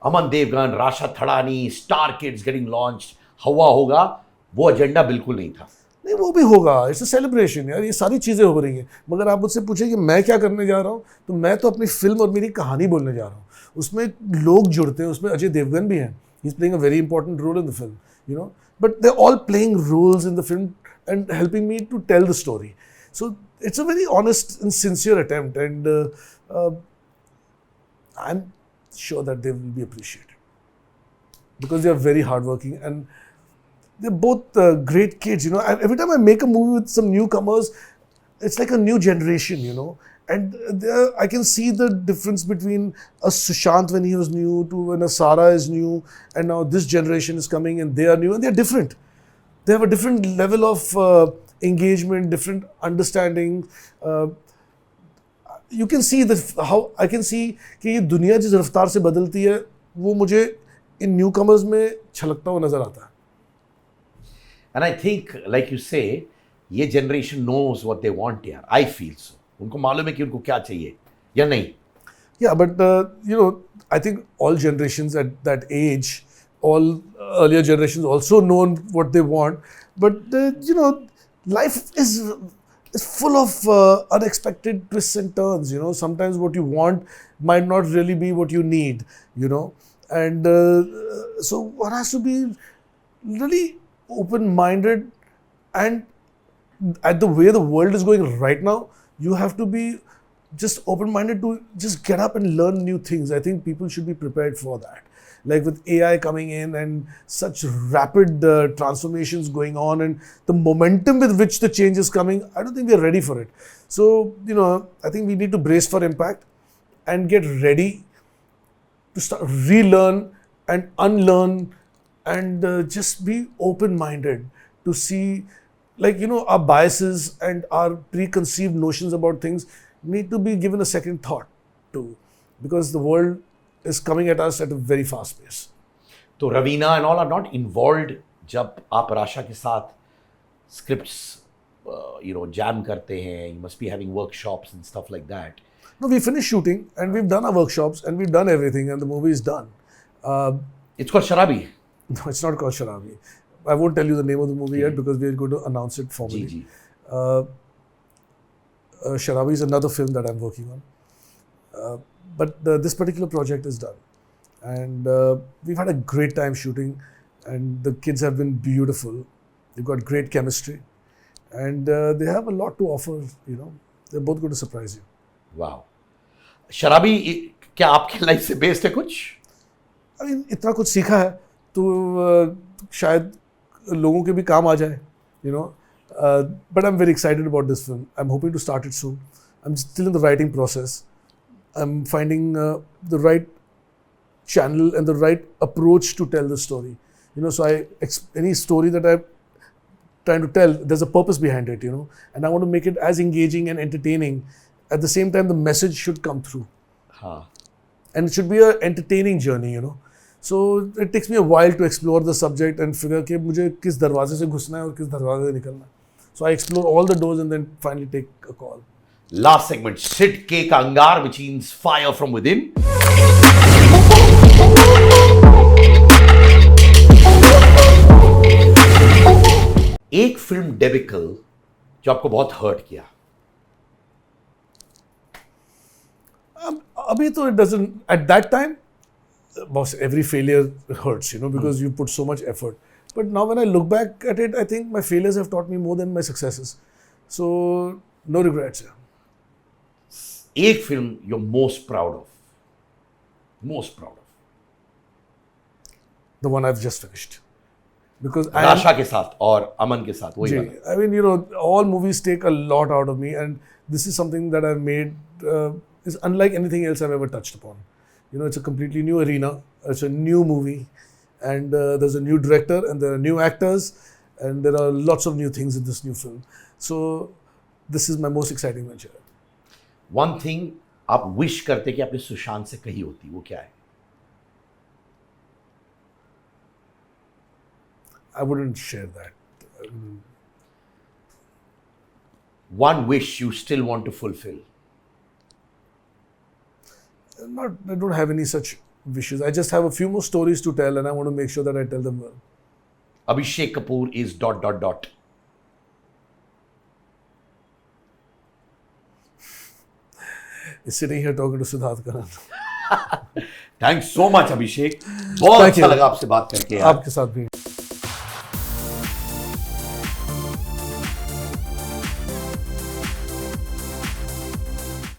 Speaker 2: अमन Devgan, Rasha Thadani, Star Kids getting launched, हवा होगा, वो agenda बिल्कुल नहीं था.
Speaker 1: नहीं, वो भी होगा. इट्स अ सेलिब्रेशन यार, ये सारी चीज़ें हो रही हैं. मगर आप मुझसे पूछे कि मैं क्या करने जा रहा हूँ, तो मैं तो अपनी फिल्म और मेरी कहानी बोलने जा रहा हूँ. उसमें लोग जुड़ते हैं, उसमें अजय देवगन भी हैं. He is playing a very important role in the film, but they all playing roles in the film and helping me to tell the story. So it's a very honest and sincere attempt, and I am sure that they will be appreciated because they are very hard working and they're both great kids. Every time I make a movie with some newcomers, it's like a new generation, and I can see the difference between a Sushant when he was new to when a Sara is new, and now this generation is coming and they are new and they're different. They have a different level of engagement, different understanding. You can see how I can see कि ये दुनिया जिस रफ्तार से बदलती है, वो मुझे इन newcomers में छलकता हुआ नजर आता है.
Speaker 2: And I think, like you say, ये generation knows what they want यार. I feel so. उनको मालूम है कि उनको क्या चाहिए या नहीं.
Speaker 1: Yeah, but I think all generations at that age, all earlier generations also known what they want. But life is full of unexpected twists and turns. Sometimes what you want might not really be what you need. And so one has to be really open-minded, and at the way the world is going right now, you have to be just open-minded to just get up and learn new things. I think people should be prepared for that. Like with AI coming in and such rapid transformations going on, and the momentum with which the change is coming, I don't think we're ready for it. So, I think we need to brace for impact and get ready to start relearn and unlearn, and just be open-minded to see, our biases and our preconceived notions about things need to be given a second thought to, because the world is coming at us at a very fast pace.
Speaker 2: तो Raveena and all are not involved जब आप राशा के साथ scripts jam करते हैं. You must be having workshops and stuff like that.
Speaker 1: No, we finished shooting and we've done our workshops and we've done everything and the movie is done.
Speaker 2: It's called Sharabi.
Speaker 1: No, it's not called Sharabi. I won't tell you the name of the movie yet because we're going to announce it formally. Sharabi is another film that I'm working on. But this particular project is done. And we've had a great time shooting, and the kids have been beautiful. They've got great chemistry. And they have a lot to offer, They're both going to surprise you.
Speaker 2: Wow. शराबी क्या आपकी life से based है कुछ?
Speaker 1: I mean, इतना कुछ सीखा है तो शायद लोगों के भी काम आ जाए, But I'm very excited about this film. I'm hoping to start it soon. I'm still in the writing process. I'm finding the right channel and the right approach to tell the story. So any story that I'm trying to tell, there's a purpose behind it, And I want to make it as engaging and entertaining. At the same time, the message should come through. And it should be an entertaining journey, So it takes me a while to explore the subject and figure कि मुझे किस दरवाजे से घुसना है और किस दरवाजे से निकलना है. So I explore all the doors and then finally take a call.
Speaker 2: Last segment, Sid K का अंगार, which means fire from within. एक फिल्म डेबिकल जो आपको बहुत हर्ट किया.
Speaker 1: अभी तो it doesn't, at that time, every failure hurts, because you put so much effort. But now when I look back at it, I think my failures have taught me more than my successes. So, no regrets.
Speaker 2: एक film you're most proud of. Most proud of.
Speaker 1: The one I've just finished. Because
Speaker 2: Rasha के साथ और अमन के साथ वही वाला.
Speaker 1: I mean, all movies take a lot out of me, and this is something that I've made is unlike anything else I've ever touched upon. it's a completely new arena. It's a new movie, and there's a new director, and there are new actors, and there are lots of new things in this new film. So this is my most exciting venture.
Speaker 2: One thing आप wish करते कि आपने सुशांत से कही होती, वो क्या है?
Speaker 1: I wouldn't share that.
Speaker 2: One wish you still want to fulfill.
Speaker 1: I don't have any such wishes. I just have a few more stories to tell, and I want to make sure that I tell them well.
Speaker 2: Abhishek Kapoor is ...
Speaker 1: Is sitting here talking to Siddharth Kannan.
Speaker 2: Thanks so much Abhishek, बहुत अच्छा लगा आपसे बात करके यार.
Speaker 1: आपके साथ भी.